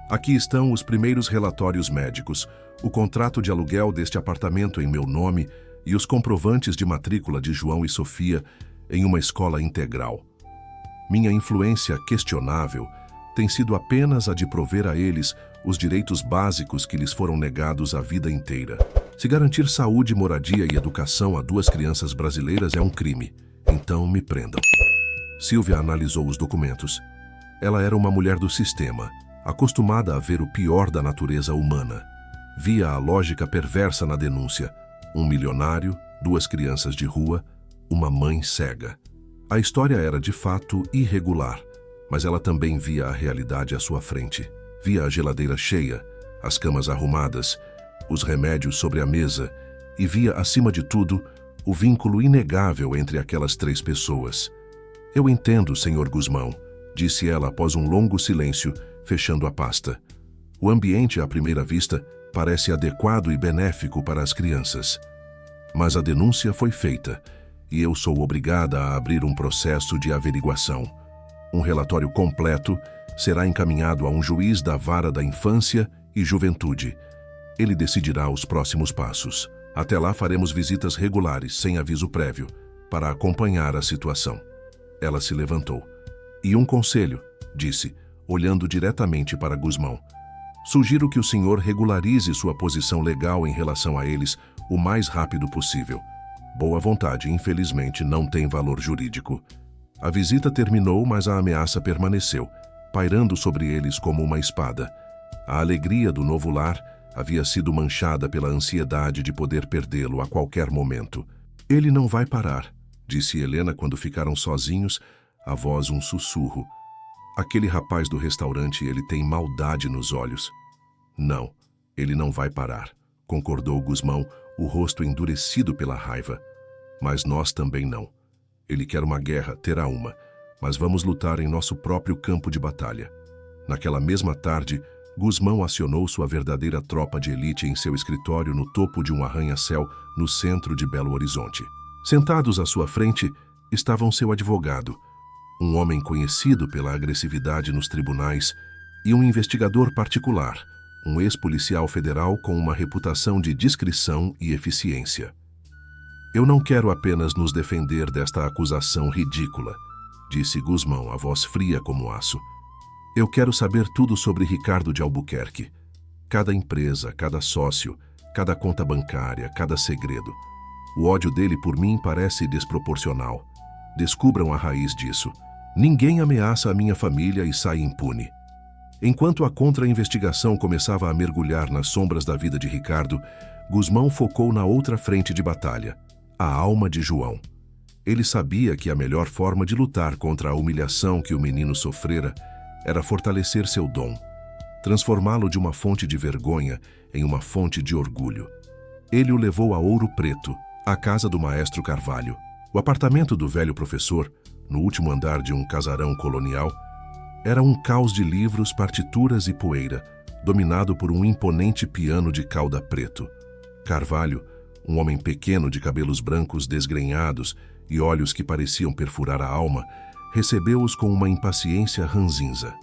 Speaker 1: Aqui estão os primeiros relatórios médicos, o contrato de aluguel deste apartamento em meu nome e os comprovantes de matrícula de João e Sofia em uma escola integral. Minha influência questionável tem sido apenas a de prover a eles os direitos básicos que lhes foram negados a vida inteira. Se garantir saúde, moradia e educação a 2 crianças brasileiras é um crime, então me prendam. Silvia analisou os documentos. Ela era uma mulher do sistema, acostumada a ver o pior da natureza humana. Via a lógica perversa na denúncia. Um milionário, 2 crianças de rua, uma mãe cega. A história era de fato irregular, mas ela também via a realidade à sua frente. Via a geladeira cheia, as camas arrumadas, os remédios sobre a mesa e via, acima de tudo, o vínculo inegável entre aquelas 3 pessoas. Eu entendo, Sr. Guzmão, disse ela após um longo silêncio, fechando a pasta. O ambiente, à primeira vista, parece adequado e benéfico para as crianças. Mas a denúncia foi feita e eu sou obrigada a abrir um processo de averiguação. Um relatório completo será encaminhado a um juiz da Vara da Infância e Juventude. Ele decidirá os próximos passos. Até lá faremos visitas regulares, sem aviso prévio, para acompanhar a situação. Ela se levantou. E um conselho, disse, olhando diretamente para Guzmão. Sugiro que o senhor regularize sua posição legal em relação a eles o mais rápido possível. Boa vontade, infelizmente, não tem valor jurídico. A visita terminou, mas a ameaça permaneceu, pairando sobre eles como uma espada. A alegria do novo lar havia sido manchada pela ansiedade de poder perdê-lo a qualquer momento. Ele não vai parar, disse Helena quando ficaram sozinhos, a voz um sussurro. Aquele rapaz do restaurante, ele tem maldade nos olhos. Não, ele não vai parar, concordou Guzmão, o rosto endurecido pela raiva. Mas nós também não. Ele quer uma guerra, terá uma, mas vamos lutar em nosso próprio campo de batalha. Naquela mesma tarde, Guzmão acionou sua verdadeira tropa de elite em seu escritório no topo de um arranha-céu no centro de Belo Horizonte. Sentados à sua frente estavam seu advogado, um homem conhecido pela agressividade nos tribunais, e um investigador particular, um ex-policial federal com uma reputação de discrição e eficiência. Eu não quero apenas nos defender desta acusação ridícula, disse Guzmão, a voz fria como aço. Eu quero saber tudo sobre Ricardo de Albuquerque. Cada empresa, cada sócio, cada conta bancária, cada segredo. O ódio dele por mim parece desproporcional. Descubram a raiz disso. Ninguém ameaça a minha família e sai impune. Enquanto a contra-investigação começava a mergulhar nas sombras da vida de Ricardo, Guzmão focou na outra frente de batalha, a alma de João. Ele sabia que a melhor forma de lutar contra a humilhação que o menino sofrera era fortalecer seu dom, transformá-lo de uma fonte de vergonha em uma fonte de orgulho. Ele o levou a Ouro Preto, à casa do maestro Carvalho. O apartamento do velho professor, no último andar de um casarão colonial, era um caos de livros, partituras e poeira, dominado por um imponente piano de cauda preto. Carvalho, um homem pequeno de cabelos brancos desgrenhados e olhos que pareciam perfurar a alma, recebeu-os com uma impaciência ranzinza.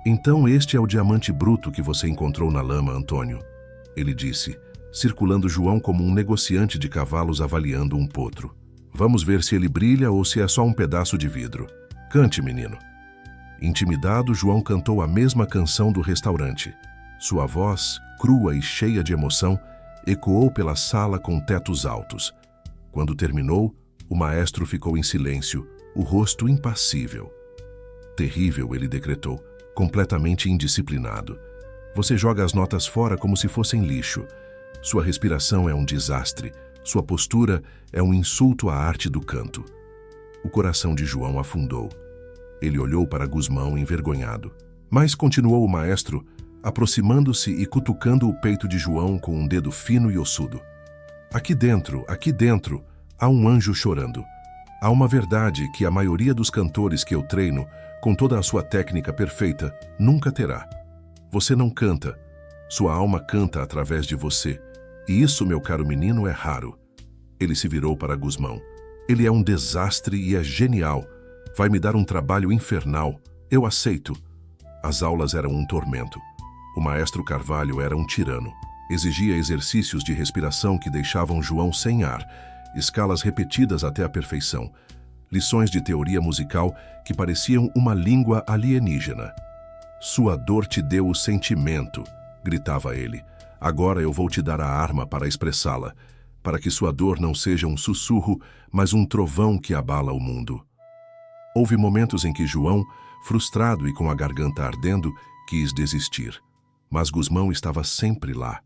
Speaker 1: Então este é o diamante bruto que você encontrou na lama, Antônio, ele disse, circulando João como um negociante de cavalos avaliando um potro. Vamos ver se ele brilha ou se é só um pedaço de vidro. Cante, menino. Intimidado, João cantou a mesma canção do restaurante. Sua voz, crua e cheia de emoção, ecoou pela sala com tetos altos. Quando terminou, o maestro ficou em silêncio, o rosto impassível. Terrível, ele decretou, completamente indisciplinado. Você joga as notas fora como se fossem lixo. Sua respiração é um desastre. Sua postura é um insulto à arte do canto. O coração de João afundou. Ele olhou para Guzmão envergonhado. Mas continuou o maestro, aproximando-se e cutucando o peito de João com um dedo fino e ossudo. Aqui dentro, há um anjo chorando. Há uma verdade que a maioria dos cantores que eu treino, com toda a sua técnica perfeita, nunca terá. Você não canta. Sua alma canta através de você. E isso, meu caro menino, é raro. Ele se virou para Guzmão. Ele é um desastre e é genial. Vai me dar um trabalho infernal. Eu aceito. As aulas eram um tormento. O maestro Carvalho era um tirano. Exigia exercícios de respiração que deixavam João sem ar, escalas repetidas até a perfeição, lições de teoria musical que pareciam uma língua alienígena. "Sua dor te deu o sentimento", gritava ele. "Agora eu vou te dar a arma para expressá-la, para que sua dor não seja um sussurro, mas um trovão que abala o mundo." Houve momentos em que João, frustrado e com a garganta ardendo, quis desistir. Mas Gusmão estava sempre lá.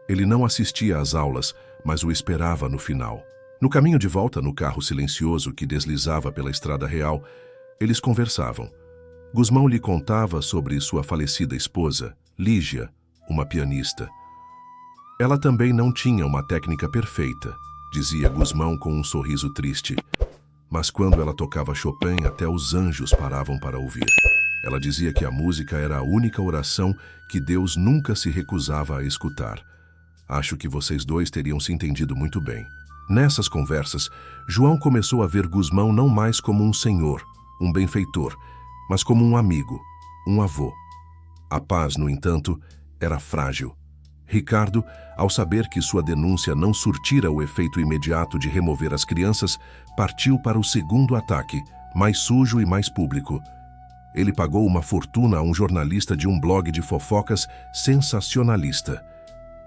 Speaker 1: Ele não assistia às aulas, mas o esperava no final. No caminho de volta no carro silencioso que deslizava pela estrada real, eles conversavam. Gusmão lhe contava sobre sua falecida esposa, Lígia, uma pianista. "Ela também não tinha uma técnica perfeita", dizia Gusmão com um sorriso triste. "Mas quando ela tocava Chopin, até os anjos paravam para ouvir. Ela dizia que a música era a única oração que Deus nunca se recusava a escutar. Acho que vocês dois teriam se entendido muito bem." Nessas conversas, João começou a ver Gusmão não mais como um senhor, um benfeitor, mas como um amigo, um avô. A paz, no entanto, era frágil. Ricardo, ao saber que sua denúncia não surtira o efeito imediato de remover as crianças, partiu para o segundo ataque, mais sujo e mais público. Ele pagou uma fortuna a um jornalista de um blog de fofocas sensacionalista.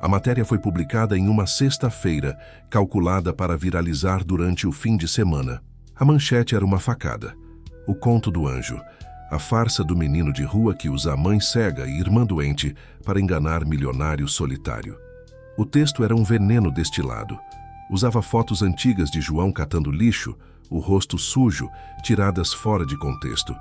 Speaker 1: A matéria foi publicada em uma sexta-feira, calculada para viralizar durante o fim de semana. A manchete era uma facada. O conto do anjo. A farsa do menino de rua que usa a mãe cega e irmã doente para enganar milionário solitário. O texto era um veneno destilado. Usava fotos antigas de João catando lixo, o rosto sujo, tiradas fora de contexto.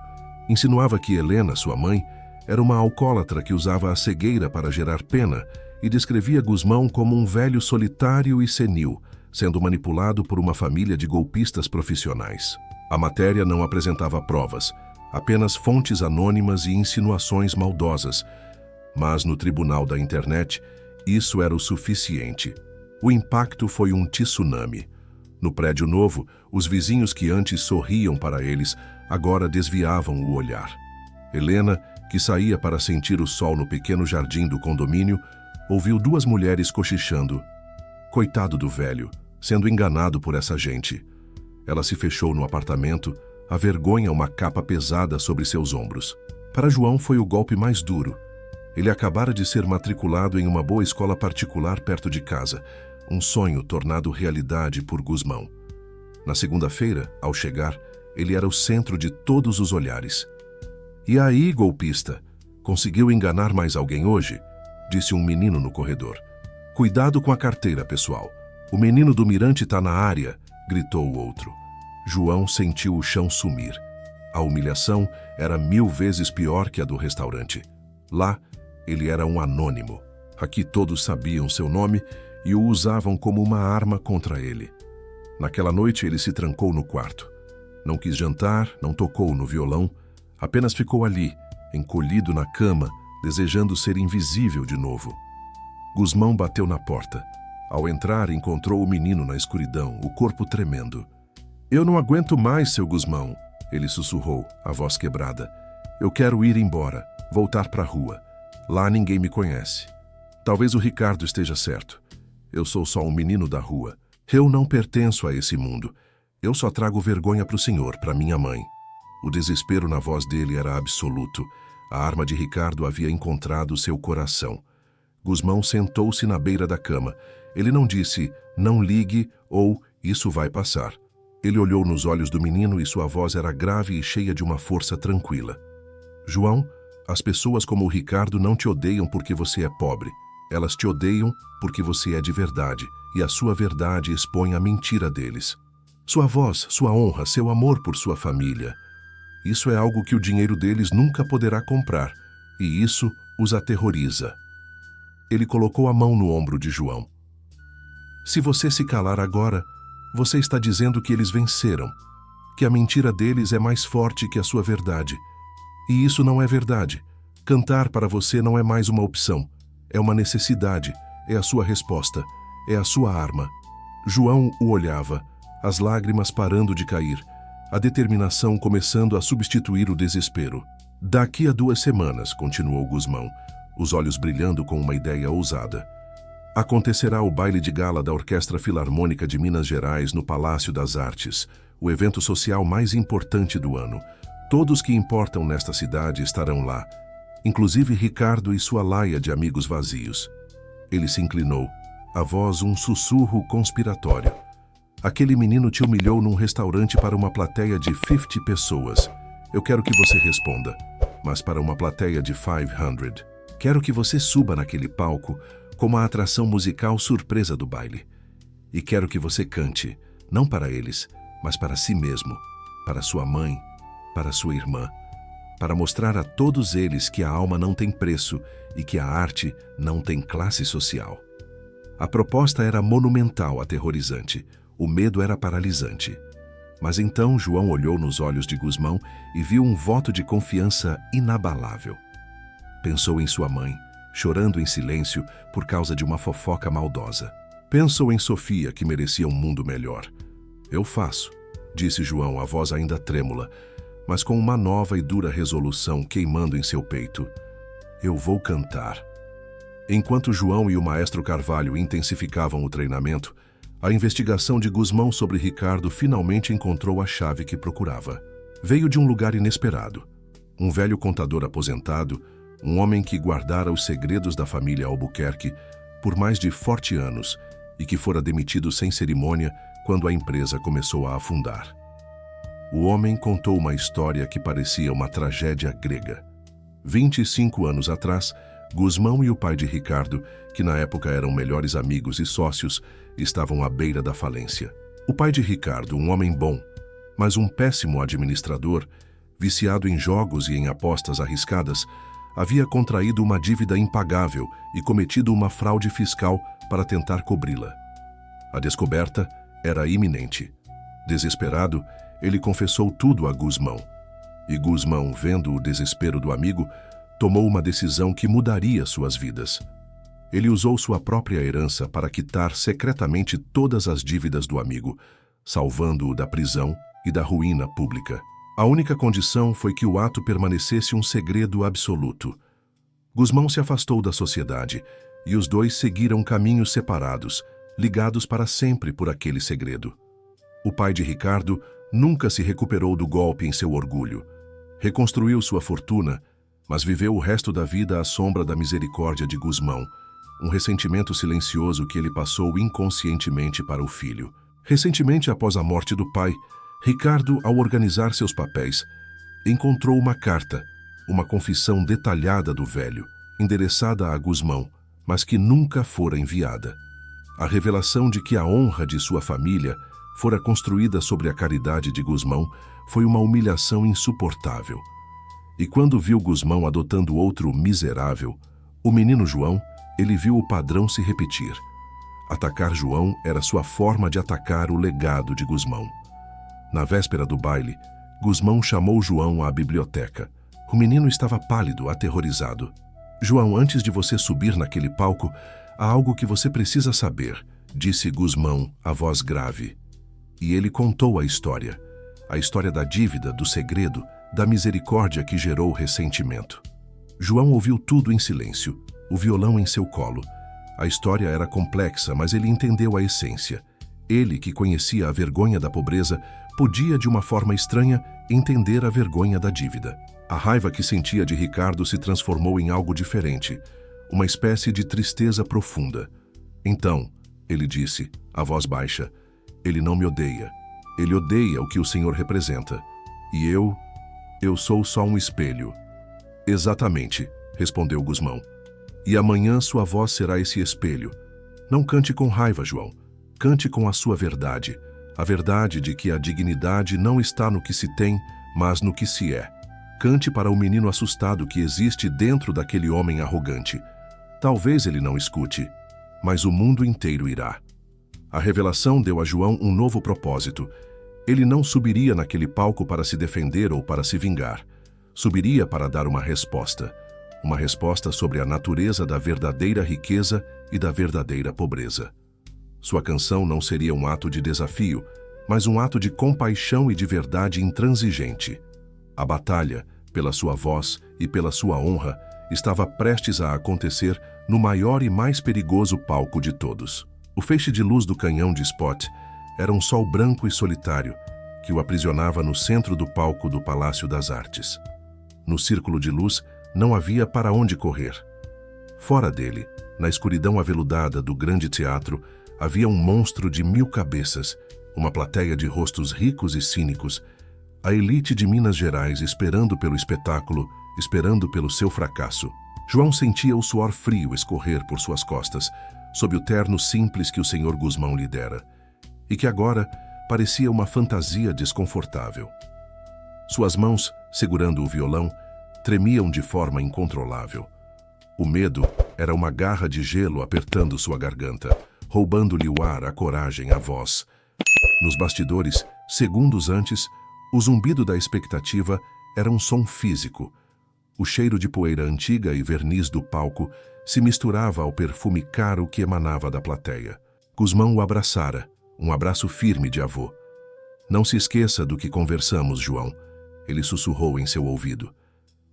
Speaker 1: Insinuava que Helena, sua mãe, era uma alcoólatra que usava a cegueira para gerar pena e descrevia Gusmão como um velho solitário e senil, sendo manipulado por uma família de golpistas profissionais. A matéria não apresentava provas, apenas fontes anônimas e insinuações maldosas. Mas no tribunal da internet, isso era o suficiente. O impacto foi um tsunami. No prédio novo, os vizinhos que antes sorriam para eles, agora desviavam o olhar. Helena, que saía para sentir o sol no pequeno jardim do condomínio, ouviu duas mulheres cochichando. Coitado do velho, sendo enganado por essa gente. Ela se fechou no apartamento, a vergonha uma capa pesada sobre seus ombros. Para João foi o golpe mais duro. Ele acabara de ser matriculado em uma boa escola particular perto de casa, um sonho tornado realidade por Gusmão. Na segunda-feira, ao chegar, ele era o centro de todos os olhares. "E aí, golpista? Conseguiu enganar mais alguém hoje?" disse um menino no corredor. "Cuidado com a carteira, pessoal. O menino do mirante está na área", gritou o outro. João sentiu o chão sumir. A humilhação era 1000 vezes pior que a do restaurante. Lá, ele era um anônimo. Aqui todos sabiam seu nome e o usavam como uma arma contra ele. Naquela noite ele se trancou no quarto. Não quis jantar, não tocou no violão, apenas ficou ali, encolhido na cama, desejando ser invisível de novo. Gusmão bateu na porta. Ao entrar, encontrou o menino na escuridão, o corpo tremendo. "Eu não aguento mais, seu Gusmão", ele sussurrou, a voz quebrada. "Eu quero ir embora, voltar para a rua. Lá ninguém me conhece. Talvez o Ricardo esteja certo. Eu sou só um menino da rua. Eu não pertenço a esse mundo. Eu só trago vergonha para o senhor, para minha mãe." O desespero na voz dele era absoluto. A arma de Ricardo havia encontrado seu coração. Gusmão sentou-se na beira da cama. Ele não disse, "Não ligue" ou "Isso vai passar." Ele olhou nos olhos do menino e sua voz era grave e cheia de uma força tranquila. "João, as pessoas como o Ricardo não te odeiam porque você é pobre. Elas te odeiam porque você é de verdade, e a sua verdade expõe a mentira deles. Sua voz, sua honra, seu amor por sua família. Isso é algo que o dinheiro deles nunca poderá comprar, e isso os aterroriza." Ele colocou a mão no ombro de João. "Se você se calar agora, você está dizendo que eles venceram, que a mentira deles é mais forte que a sua verdade. E isso não é verdade. Cantar para você não é mais uma opção. É uma necessidade, é a sua resposta, é a sua arma." João o olhava, as lágrimas parando de cair, a determinação começando a substituir o desespero. "Daqui a 2 semanas", continuou Gusmão, os olhos brilhando com uma ideia ousada. Acontecerá o baile de gala da Orquestra Filarmônica de Minas Gerais no Palácio das Artes, o evento social mais importante do ano. Todos que importam nesta cidade estarão lá, inclusive Ricardo e sua laia de amigos vazios. Ele se inclinou, a voz um sussurro conspiratório. Aquele menino te humilhou num restaurante para uma plateia de 50 pessoas. Eu quero que você responda, mas para uma plateia de 500. Quero que você suba naquele palco como a atração musical surpresa do baile. E quero que você cante, não para eles, mas para si mesmo, para sua mãe, para sua irmã, para mostrar a todos eles que a alma não tem preço e que a arte não tem classe social. A proposta era monumental, aterrorizante. O medo era paralisante. Mas então João olhou nos olhos de Gusmão e viu um voto de confiança inabalável. Pensou em sua mãe, chorando em silêncio por causa de uma fofoca maldosa. Pensou em Sofia, que merecia um mundo melhor. Eu faço, disse João, a voz ainda trêmula, mas com uma nova e dura resolução queimando em seu peito. Eu vou cantar. Enquanto João e o maestro Carvalho intensificavam o treinamento, a investigação de Gusmão sobre Ricardo finalmente encontrou a chave que procurava. Veio de um lugar inesperado. Um velho contador aposentado, um homem que guardara os segredos da família Albuquerque por mais de 40 anos e que fora demitido sem cerimônia quando a empresa começou a afundar. O homem contou uma história que parecia uma tragédia grega. 25 anos atrás, Gusmão e o pai de Ricardo, que na época eram melhores amigos e sócios, estavam à beira da falência. O pai de Ricardo, um homem bom, mas um péssimo administrador, viciado em jogos e em apostas arriscadas, havia contraído uma dívida impagável e cometido uma fraude fiscal para tentar cobri-la. A descoberta era iminente. Desesperado, ele confessou tudo a Gusmão. E Gusmão, vendo o desespero do amigo, tomou uma decisão que mudaria suas vidas. Ele usou sua própria herança para quitar secretamente todas as dívidas do amigo, salvando-o da prisão e da ruína pública. A única condição foi que o ato permanecesse um segredo absoluto. Gusmão se afastou da sociedade e os dois seguiram caminhos separados, ligados para sempre por aquele segredo. O pai de Ricardo nunca se recuperou do golpe em seu orgulho. Reconstruiu sua fortuna, mas viveu o resto da vida à sombra da misericórdia de Gusmão, um ressentimento silencioso que ele passou inconscientemente para o filho. Recentemente, após a morte do pai, Ricardo, ao organizar seus papéis, encontrou uma carta, uma confissão detalhada do velho, endereçada a Gusmão, mas que nunca fora enviada. A revelação de que a honra de sua família fora construída sobre a caridade de Gusmão foi uma humilhação insuportável. E quando viu Gusmão adotando outro miserável, o menino João, ele viu o padrão se repetir. Atacar João era sua forma de atacar o legado de Gusmão. Na véspera do baile, Gusmão chamou João à biblioteca. O menino estava pálido, aterrorizado. João, antes de você subir naquele palco, há algo que você precisa saber, disse Gusmão, a voz grave. E ele contou a história da dívida, do segredo, da misericórdia que gerou ressentimento. João ouviu tudo em silêncio, o violão em seu colo. A história era complexa, mas ele entendeu a essência. Ele, que conhecia a vergonha da pobreza, podia, de uma forma estranha, entender a vergonha da dívida. A raiva que sentia de Ricardo se transformou em algo diferente, uma espécie de tristeza profunda. Então, ele disse, a voz baixa, ele não me odeia. Ele odeia o que o Senhor representa. E eu sou só um espelho. Exatamente, respondeu Gusmão. E amanhã sua voz será esse espelho. Não cante com raiva, João. Cante com a sua verdade. A verdade de que a dignidade não está no que se tem, mas no que se é. Cante para o menino assustado que existe dentro daquele homem arrogante. Talvez ele não escute, mas o mundo inteiro irá. A revelação deu a João um novo propósito. Ele não subiria naquele palco para se defender ou para se vingar. Subiria para dar uma resposta sobre a natureza da verdadeira riqueza e da verdadeira pobreza. Sua canção não seria um ato de desafio, mas um ato de compaixão e de verdade intransigente. A batalha, pela sua voz e pela sua honra, estava prestes a acontecer no maior e mais perigoso palco de todos. O feixe de luz do canhão de Spot era um sol branco e solitário que o aprisionava no centro do palco do Palácio das Artes. No círculo de luz não havia para onde correr. Fora dele, na escuridão aveludada do grande teatro, havia um monstro de 1000 cabeças, uma plateia de rostos ricos e cínicos, a elite de Minas Gerais esperando pelo espetáculo, esperando pelo seu fracasso. João sentia o suor frio escorrer por suas costas, sob o terno simples que o Sr. Gusmão lhe dera, e que agora parecia uma fantasia desconfortável. Suas mãos, segurando o violão, tremiam de forma incontrolável. O medo era uma garra de gelo apertando sua garganta, roubando-lhe o ar, a coragem, a voz. Nos bastidores, segundos antes, o zumbido da expectativa era um som físico. O cheiro de poeira antiga e verniz do palco se misturava ao perfume caro que emanava da plateia. Gusmão o abraçara, um abraço firme de avô. "Não se esqueça do que conversamos, João", ele sussurrou em seu ouvido.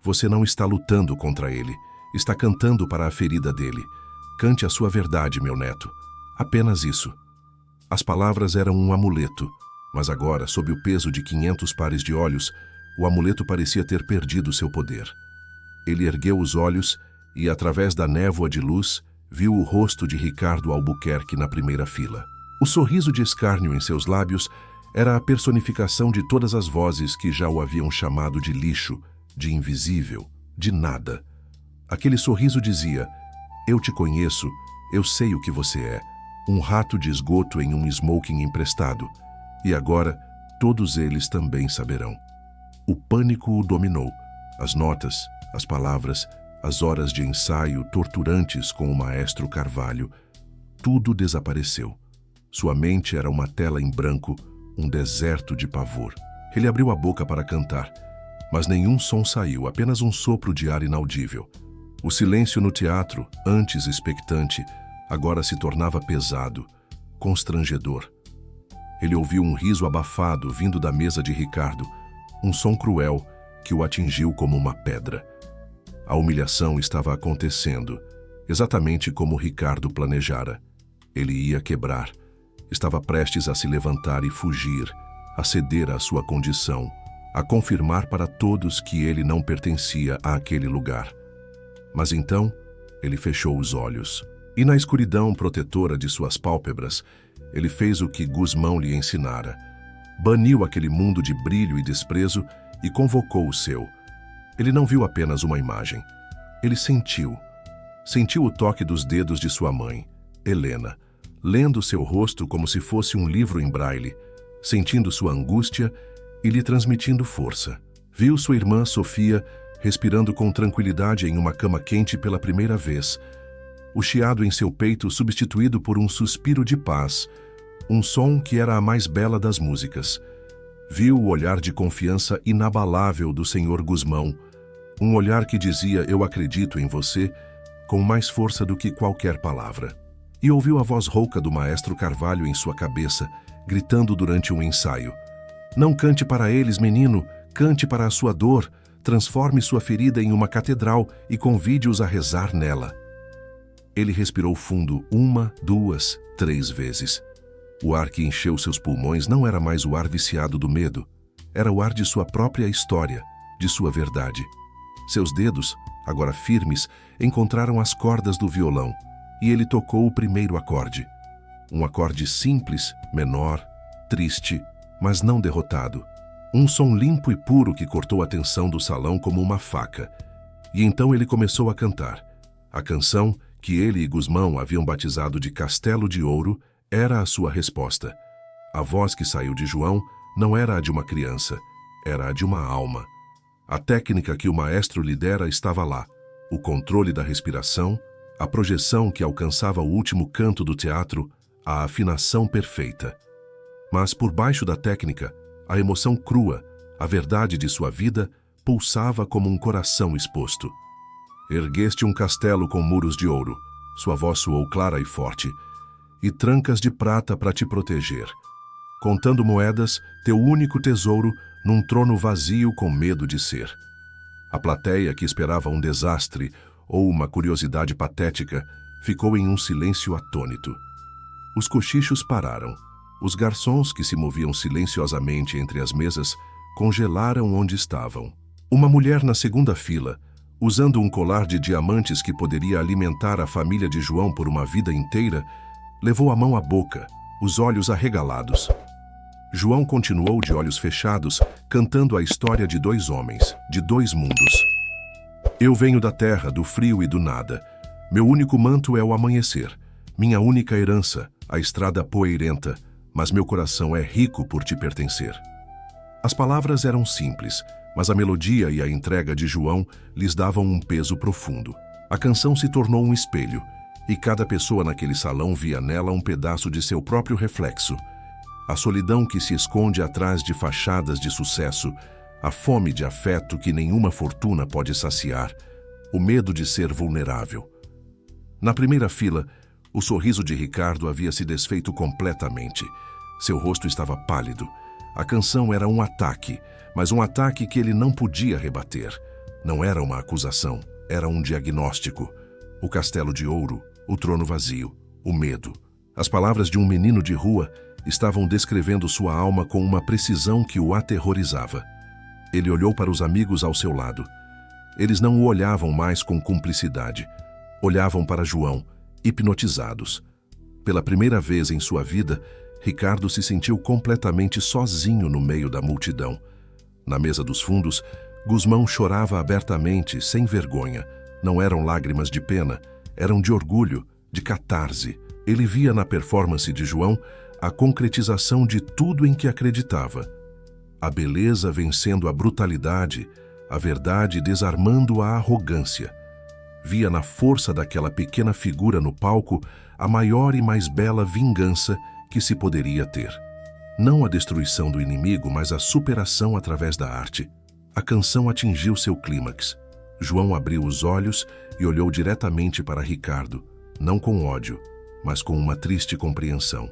Speaker 1: "Você não está lutando contra ele, está cantando para a ferida dele. Cante a sua verdade, meu neto. Apenas isso." As palavras eram um amuleto, mas agora, sob o peso de 500 pares de olhos, o amuleto parecia ter perdido seu poder. Ele ergueu os olhos e, através da névoa de luz, viu o rosto de Ricardo Albuquerque na primeira fila. O sorriso de escárnio em seus lábios era a personificação de todas as vozes que já o haviam chamado de lixo, de invisível, de nada. Aquele sorriso dizia: "Eu te conheço, eu sei o que você é, um rato de esgoto em um smoking emprestado. E agora, todos eles também saberão." O pânico o dominou. As notas, as palavras, as horas de ensaio torturantes com o maestro Carvalho, tudo desapareceu. Sua mente era uma tela em branco, um deserto de pavor. Ele abriu a boca para cantar, mas nenhum som saiu, apenas um sopro de ar inaudível. O silêncio no teatro, antes expectante, agora se tornava pesado, constrangedor. Ele ouviu um riso abafado vindo da mesa de Ricardo, um som cruel que o atingiu como uma pedra. A humilhação estava acontecendo, exatamente como Ricardo planejara. Ele ia quebrar. Estava prestes a se levantar e fugir, a ceder à sua condição, a confirmar para todos que ele não pertencia àquele lugar. Mas então, ele fechou os olhos. E na escuridão protetora de suas pálpebras, ele fez o que Gusmão lhe ensinara. Baniu aquele mundo de brilho e desprezo e convocou o seu. Ele não viu apenas uma imagem. Ele sentiu. Sentiu o toque dos dedos de sua mãe, Helena, lendo seu rosto como se fosse um livro em braille, sentindo sua angústia e lhe transmitindo força. Viu sua irmã Sofia respirando com tranquilidade em uma cama quente pela primeira vez, o chiado em seu peito substituído por um suspiro de paz, um som que era a mais bela das músicas. Viu o olhar de confiança inabalável do Sr. Gusmão, um olhar que dizia: "Eu acredito em você", com mais força do que qualquer palavra. E ouviu a voz rouca do maestro Carvalho em sua cabeça, gritando durante um ensaio: "Não cante para eles, menino, cante para a sua dor, transforme sua ferida em uma catedral e convide-os a rezar nela." Ele respirou fundo 1, 2, 3 vezes. O ar que encheu seus pulmões não era mais o ar viciado do medo, era o ar de sua própria história, de sua verdade. Seus dedos, agora firmes, encontraram as cordas do violão, e ele tocou o primeiro acorde. Um acorde simples, menor, triste, mas não derrotado. Um som limpo e puro que cortou a tensão do salão como uma faca. E então ele começou a cantar. A canção, que ele e Gusmão haviam batizado de Castelo de Ouro, era a sua resposta. A voz que saiu de João não era a de uma criança, era a de uma alma. A técnica que o maestro lhe dera estava lá, o controle da respiração, a projeção que alcançava o último canto do teatro, a afinação perfeita. Mas por baixo da técnica, a emoção crua, a verdade de sua vida, pulsava como um coração exposto. "Ergueste um castelo com muros de ouro", sua voz soou clara e forte, "e trancas de prata para te proteger. Contando moedas, teu único tesouro, num trono vazio com medo de ser." A plateia, que esperava um desastre ou uma curiosidade patética, ficou em um silêncio atônito. Os cochichos pararam. Os garçons, que se moviam silenciosamente entre as mesas, congelaram onde estavam. Uma mulher na segunda fila, usando um colar de diamantes que poderia alimentar a família de João por uma vida inteira, levou a mão à boca, os olhos arregalados. João continuou de olhos fechados, cantando a história de dois homens, de dois mundos. Eu venho da terra, do frio e do nada. Meu único manto é o amanhecer. Minha única herança, a estrada poeirenta, mas meu coração é rico por te pertencer. As palavras eram simples, mas a melodia e a entrega de João lhes davam um peso profundo. A canção se tornou um espelho, e cada pessoa naquele salão via nela um pedaço de seu próprio reflexo. A solidão que se esconde atrás de fachadas de sucesso, a fome de afeto que nenhuma fortuna pode saciar, o medo de ser vulnerável. Na primeira fila, o sorriso de Ricardo havia se desfeito completamente. Seu rosto estava pálido. A canção era um ataque, mas um ataque que ele não podia rebater. Não era uma acusação, era um diagnóstico. O castelo de ouro, o trono vazio, o medo. As palavras de um menino de rua estavam descrevendo sua alma com uma precisão que o aterrorizava. Ele olhou para os amigos ao seu lado. Eles não o olhavam mais com cumplicidade. Olhavam para João, hipnotizados. Pela primeira vez em sua vida, Ricardo se sentiu completamente sozinho no meio da multidão. Na mesa dos fundos, Gusmão chorava abertamente, sem vergonha. Não eram lágrimas de pena, eram de orgulho, de catarse. Ele via na performance de João a concretização de tudo em que acreditava. A beleza vencendo a brutalidade, a verdade desarmando a arrogância. Via na força daquela pequena figura no palco a maior e mais bela vingança que se poderia ter. Não a destruição do inimigo, mas a superação através da arte. A canção atingiu seu clímax. João abriu os olhos e olhou diretamente para Ricardo, não com ódio, mas com uma triste compreensão.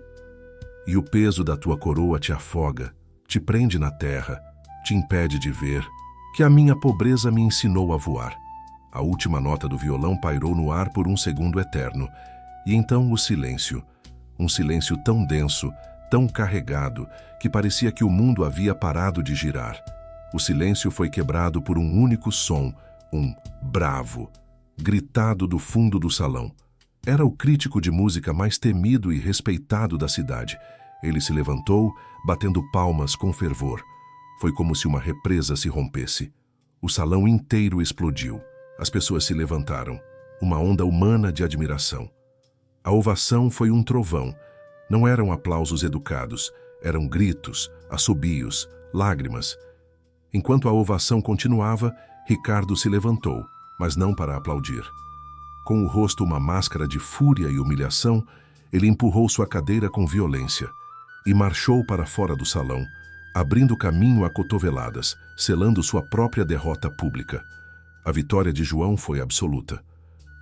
Speaker 1: E o peso da tua coroa te afoga, te prende na terra, te impede de ver, que a minha pobreza me ensinou a voar. A última nota do violão pairou no ar por um segundo eterno, e então o silêncio. Um silêncio tão denso, tão carregado, que parecia que o mundo havia parado de girar. O silêncio foi quebrado por um único som, um bravo, gritado do fundo do salão. Era o crítico de música mais temido e respeitado da cidade. Ele se levantou, batendo palmas com fervor. Foi como se uma represa se rompesse. O salão inteiro explodiu. As pessoas se levantaram, uma onda humana de admiração. A ovação foi um trovão. Não eram aplausos educados, eram gritos, assobios, lágrimas. Enquanto a ovação continuava, Ricardo se levantou, mas não para aplaudir. Com o rosto uma máscara de fúria e humilhação, ele empurrou sua cadeira com violência e marchou para fora do salão, abrindo caminho a cotoveladas, selando sua própria derrota pública. A vitória de João foi absoluta,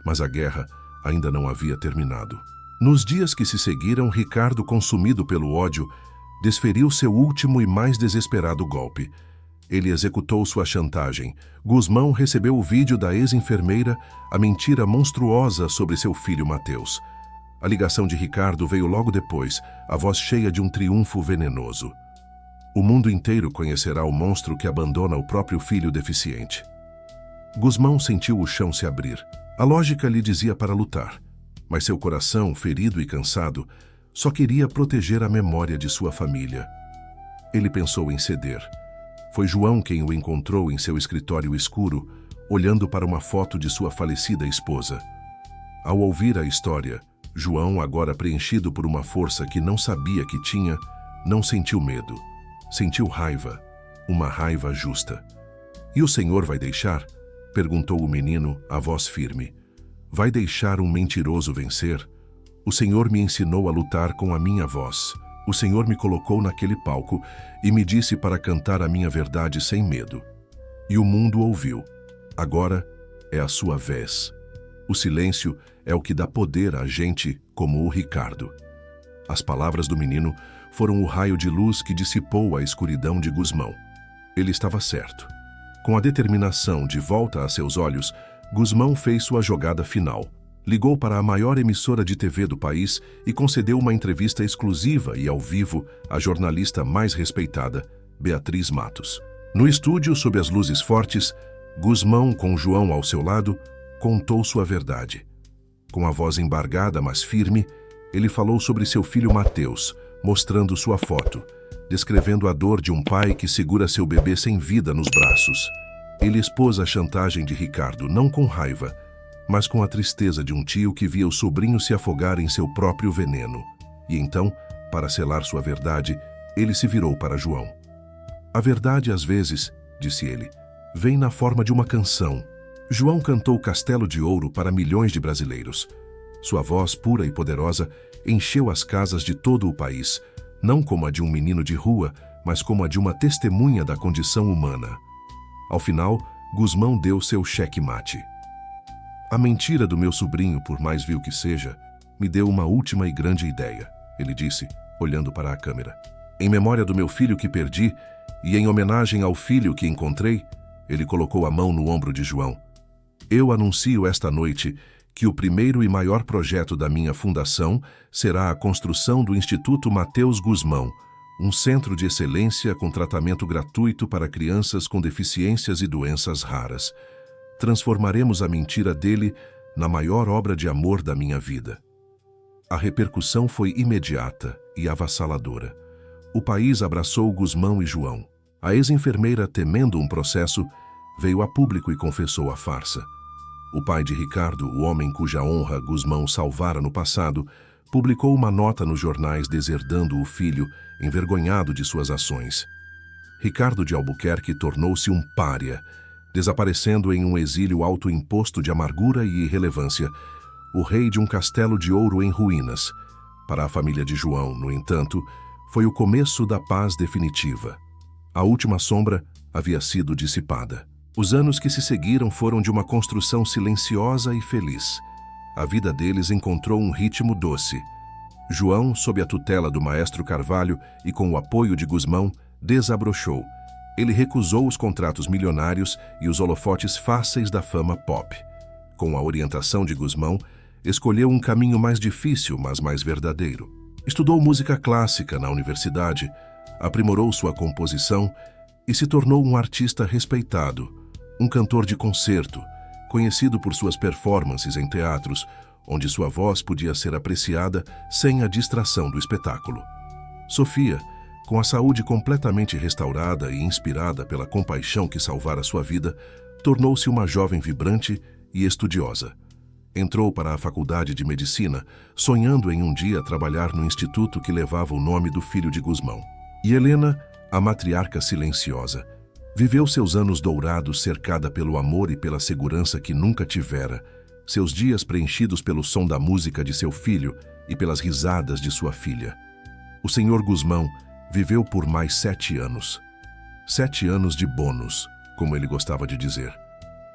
Speaker 1: mas a guerra ainda não havia terminado. Nos dias que se seguiram, Ricardo, consumido pelo ódio, desferiu seu último e mais desesperado golpe. Ele executou sua chantagem. Gusmão recebeu o vídeo da ex-enfermeira, a mentira monstruosa sobre seu filho Mateus. A ligação de Ricardo veio logo depois, a voz cheia de um triunfo venenoso. O mundo inteiro conhecerá o monstro que abandona o próprio filho deficiente. Gusmão sentiu o chão se abrir. A lógica lhe dizia para lutar, mas seu coração, ferido e cansado, só queria proteger a memória de sua família. Ele pensou em ceder. Foi João quem o encontrou em seu escritório escuro, olhando para uma foto de sua falecida esposa. Ao ouvir a história, João, agora preenchido por uma força que não sabia que tinha, não sentiu medo. Sentiu raiva, uma raiva justa. "E o Senhor vai deixar?" perguntou o menino, a voz firme. "Vai deixar um mentiroso vencer? O Senhor me ensinou a lutar com a minha voz. O Senhor me colocou naquele palco e me disse para cantar a minha verdade sem medo. E o mundo ouviu. Agora é a sua vez. O silêncio é o que dá poder a gente como o Ricardo." As palavras do menino foram o raio de luz que dissipou a escuridão de Gusmão. Ele estava certo. Com a determinação de volta a seus olhos, Guzmão fez sua jogada final. Ligou para a maior emissora de TV do país e concedeu uma entrevista exclusiva e ao vivo à jornalista mais respeitada, Beatriz Matos. No estúdio, sob as luzes fortes, Guzmão, com João ao seu lado, contou sua verdade. Com a voz embargada, mas firme, ele falou sobre seu filho Mateus, mostrando sua foto, descrevendo a dor de um pai que segura seu bebê sem vida nos braços. Ele expôs a chantagem de Ricardo, não com raiva, mas com a tristeza de um tio que via o sobrinho se afogar em seu próprio veneno. E então, para selar sua verdade, ele se virou para João. A verdade, às vezes, disse ele, vem na forma de uma canção. João cantou Castelo de Ouro para milhões de brasileiros. Sua voz, pura e poderosa, encheu as casas de todo o país, não como a de um menino de rua, mas como a de uma testemunha da condição humana. Ao final, Guzmão deu seu cheque-mate. A mentira do meu sobrinho, por mais vil que seja, me deu uma última e grande ideia, ele disse, olhando para a câmera. Em memória do meu filho que perdi e em homenagem ao filho que encontrei, ele colocou a mão no ombro de João. Eu anuncio esta noite que o primeiro e maior projeto da minha fundação será a construção do Instituto Mateus Guzmão, um centro de excelência com tratamento gratuito para crianças com deficiências e doenças raras. Transformaremos a mentira dele na maior obra de amor da minha vida. A repercussão foi imediata e avassaladora. O país abraçou Guzmão e João. A ex-enfermeira, temendo um processo, veio a público e confessou a farsa. O pai de Ricardo, o homem cuja honra Guzmão salvara no passado, publicou uma nota nos jornais deserdando o filho, envergonhado de suas ações. Ricardo de Albuquerque tornou-se um pária, desaparecendo em um exílio autoimposto de amargura e irrelevância, o rei de um castelo de ouro em ruínas. Para a família de João, no entanto, foi o começo da paz definitiva. A última sombra havia sido dissipada. Os anos que se seguiram foram de uma construção silenciosa e feliz. A vida deles encontrou um ritmo doce. João, sob a tutela do maestro Carvalho e com o apoio de Guzmão, desabrochou. Ele recusou os contratos milionários e os holofotes fáceis da fama pop. Com a orientação de Guzmão, escolheu um caminho mais difícil, mas mais verdadeiro. Estudou música clássica na universidade, aprimorou sua composição e se tornou um artista respeitado, um cantor de concerto, conhecido por suas performances em teatros, onde sua voz podia ser apreciada sem a distração do espetáculo. Sofia, com a saúde completamente restaurada e inspirada pela compaixão que salvara sua vida, tornou-se uma jovem vibrante e estudiosa. Entrou para a faculdade de medicina, sonhando em um dia trabalhar no instituto que levava o nome do filho de Guzmão. E Helena, a matriarca silenciosa, viveu seus anos dourados cercada pelo amor e pela segurança que nunca tivera, seus dias preenchidos pelo som da música de seu filho e pelas risadas de sua filha. O senhor Guzmão viveu por mais 7 anos. 7 anos de bônus, como ele gostava de dizer.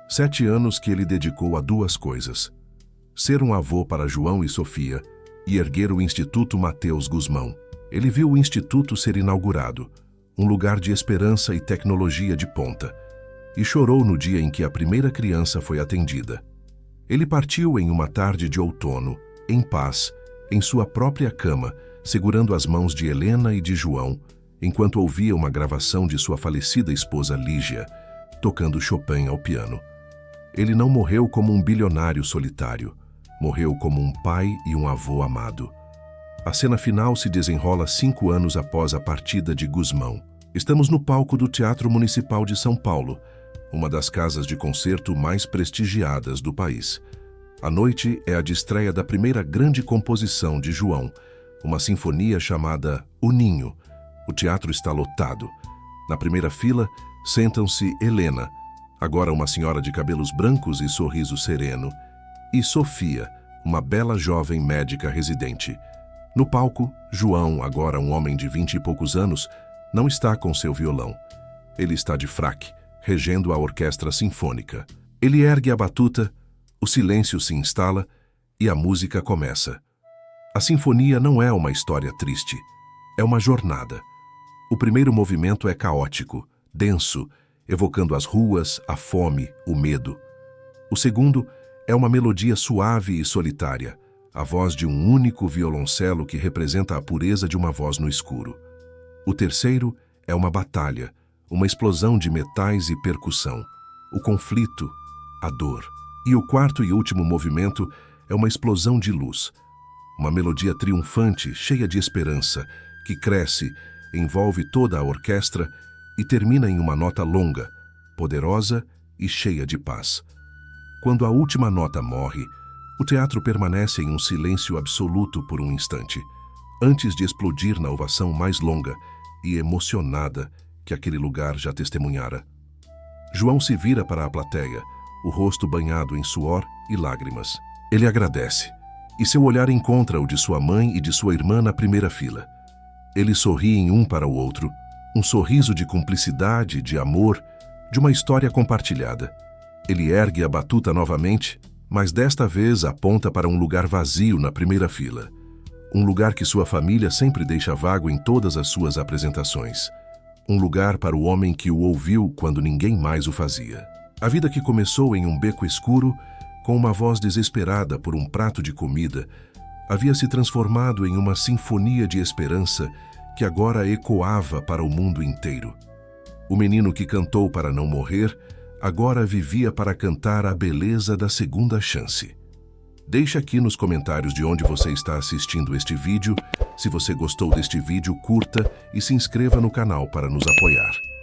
Speaker 1: 7 anos que ele dedicou a 2 coisas: ser um avô para João e Sofia e erguer o Instituto Mateus Guzmão. Ele viu o Instituto ser inaugurado, um lugar de esperança e tecnologia de ponta, e chorou no dia em que a primeira criança foi atendida. Ele partiu em uma tarde de outono, em paz, em sua própria cama, segurando as mãos de Helena e de João, enquanto ouvia uma gravação de sua falecida esposa Lígia, tocando Chopin ao piano. Ele não morreu como um bilionário solitário, morreu como um pai e um avô amado. A cena final se desenrola 5 anos após a partida de Guzmão. Estamos no palco do Teatro Municipal de São Paulo, uma das casas de concerto mais prestigiadas do país. A noite é a de estreia da primeira grande composição de João, uma sinfonia chamada O Ninho. O teatro está lotado. Na primeira fila, sentam-se Helena, agora uma senhora de cabelos brancos e sorriso sereno, e Sofia, uma bela jovem médica residente. No palco, João, agora um homem de 20 e poucos anos, não está com seu violão. Ele está de fraque, regendo a orquestra sinfônica. Ele ergue a batuta, o silêncio se instala e a música começa. A sinfonia não é uma história triste, é uma jornada. O primeiro movimento é caótico, denso, evocando as ruas, a fome, o medo. O segundo é uma melodia suave e solitária, a voz de um único violoncelo que representa a pureza de uma voz no escuro. O terceiro é uma batalha, uma explosão de metais e percussão, o conflito, a dor. E o quarto e último movimento é uma explosão de luz, uma melodia triunfante, cheia de esperança, que cresce, envolve toda a orquestra e termina em uma nota longa, poderosa e cheia de paz. Quando a última nota morre, o teatro permanece em um silêncio absoluto por um instante, antes de explodir na ovação mais longa e emocionada que aquele lugar já testemunhara. João se vira para a plateia, o rosto banhado em suor e lágrimas. Ele agradece, e seu olhar encontra o de sua mãe e de sua irmã na primeira fila. Eles sorriem um para o outro, um sorriso de cumplicidade, de amor, de uma história compartilhada. Ele ergue a batuta novamente, mas desta vez aponta para um lugar vazio na primeira fila. Um lugar que sua família sempre deixa vago em todas as suas apresentações. Um lugar para o homem que o ouviu quando ninguém mais o fazia. A vida que começou em um beco escuro, com uma voz desesperada por um prato de comida, havia se transformado em uma sinfonia de esperança que agora ecoava para o mundo inteiro. O menino que cantou para não morrer, agora vivia para cantar a beleza da segunda chance. Deixe aqui nos comentários de onde você está assistindo este vídeo. Se você gostou deste vídeo, curta e se inscreva no canal para nos apoiar.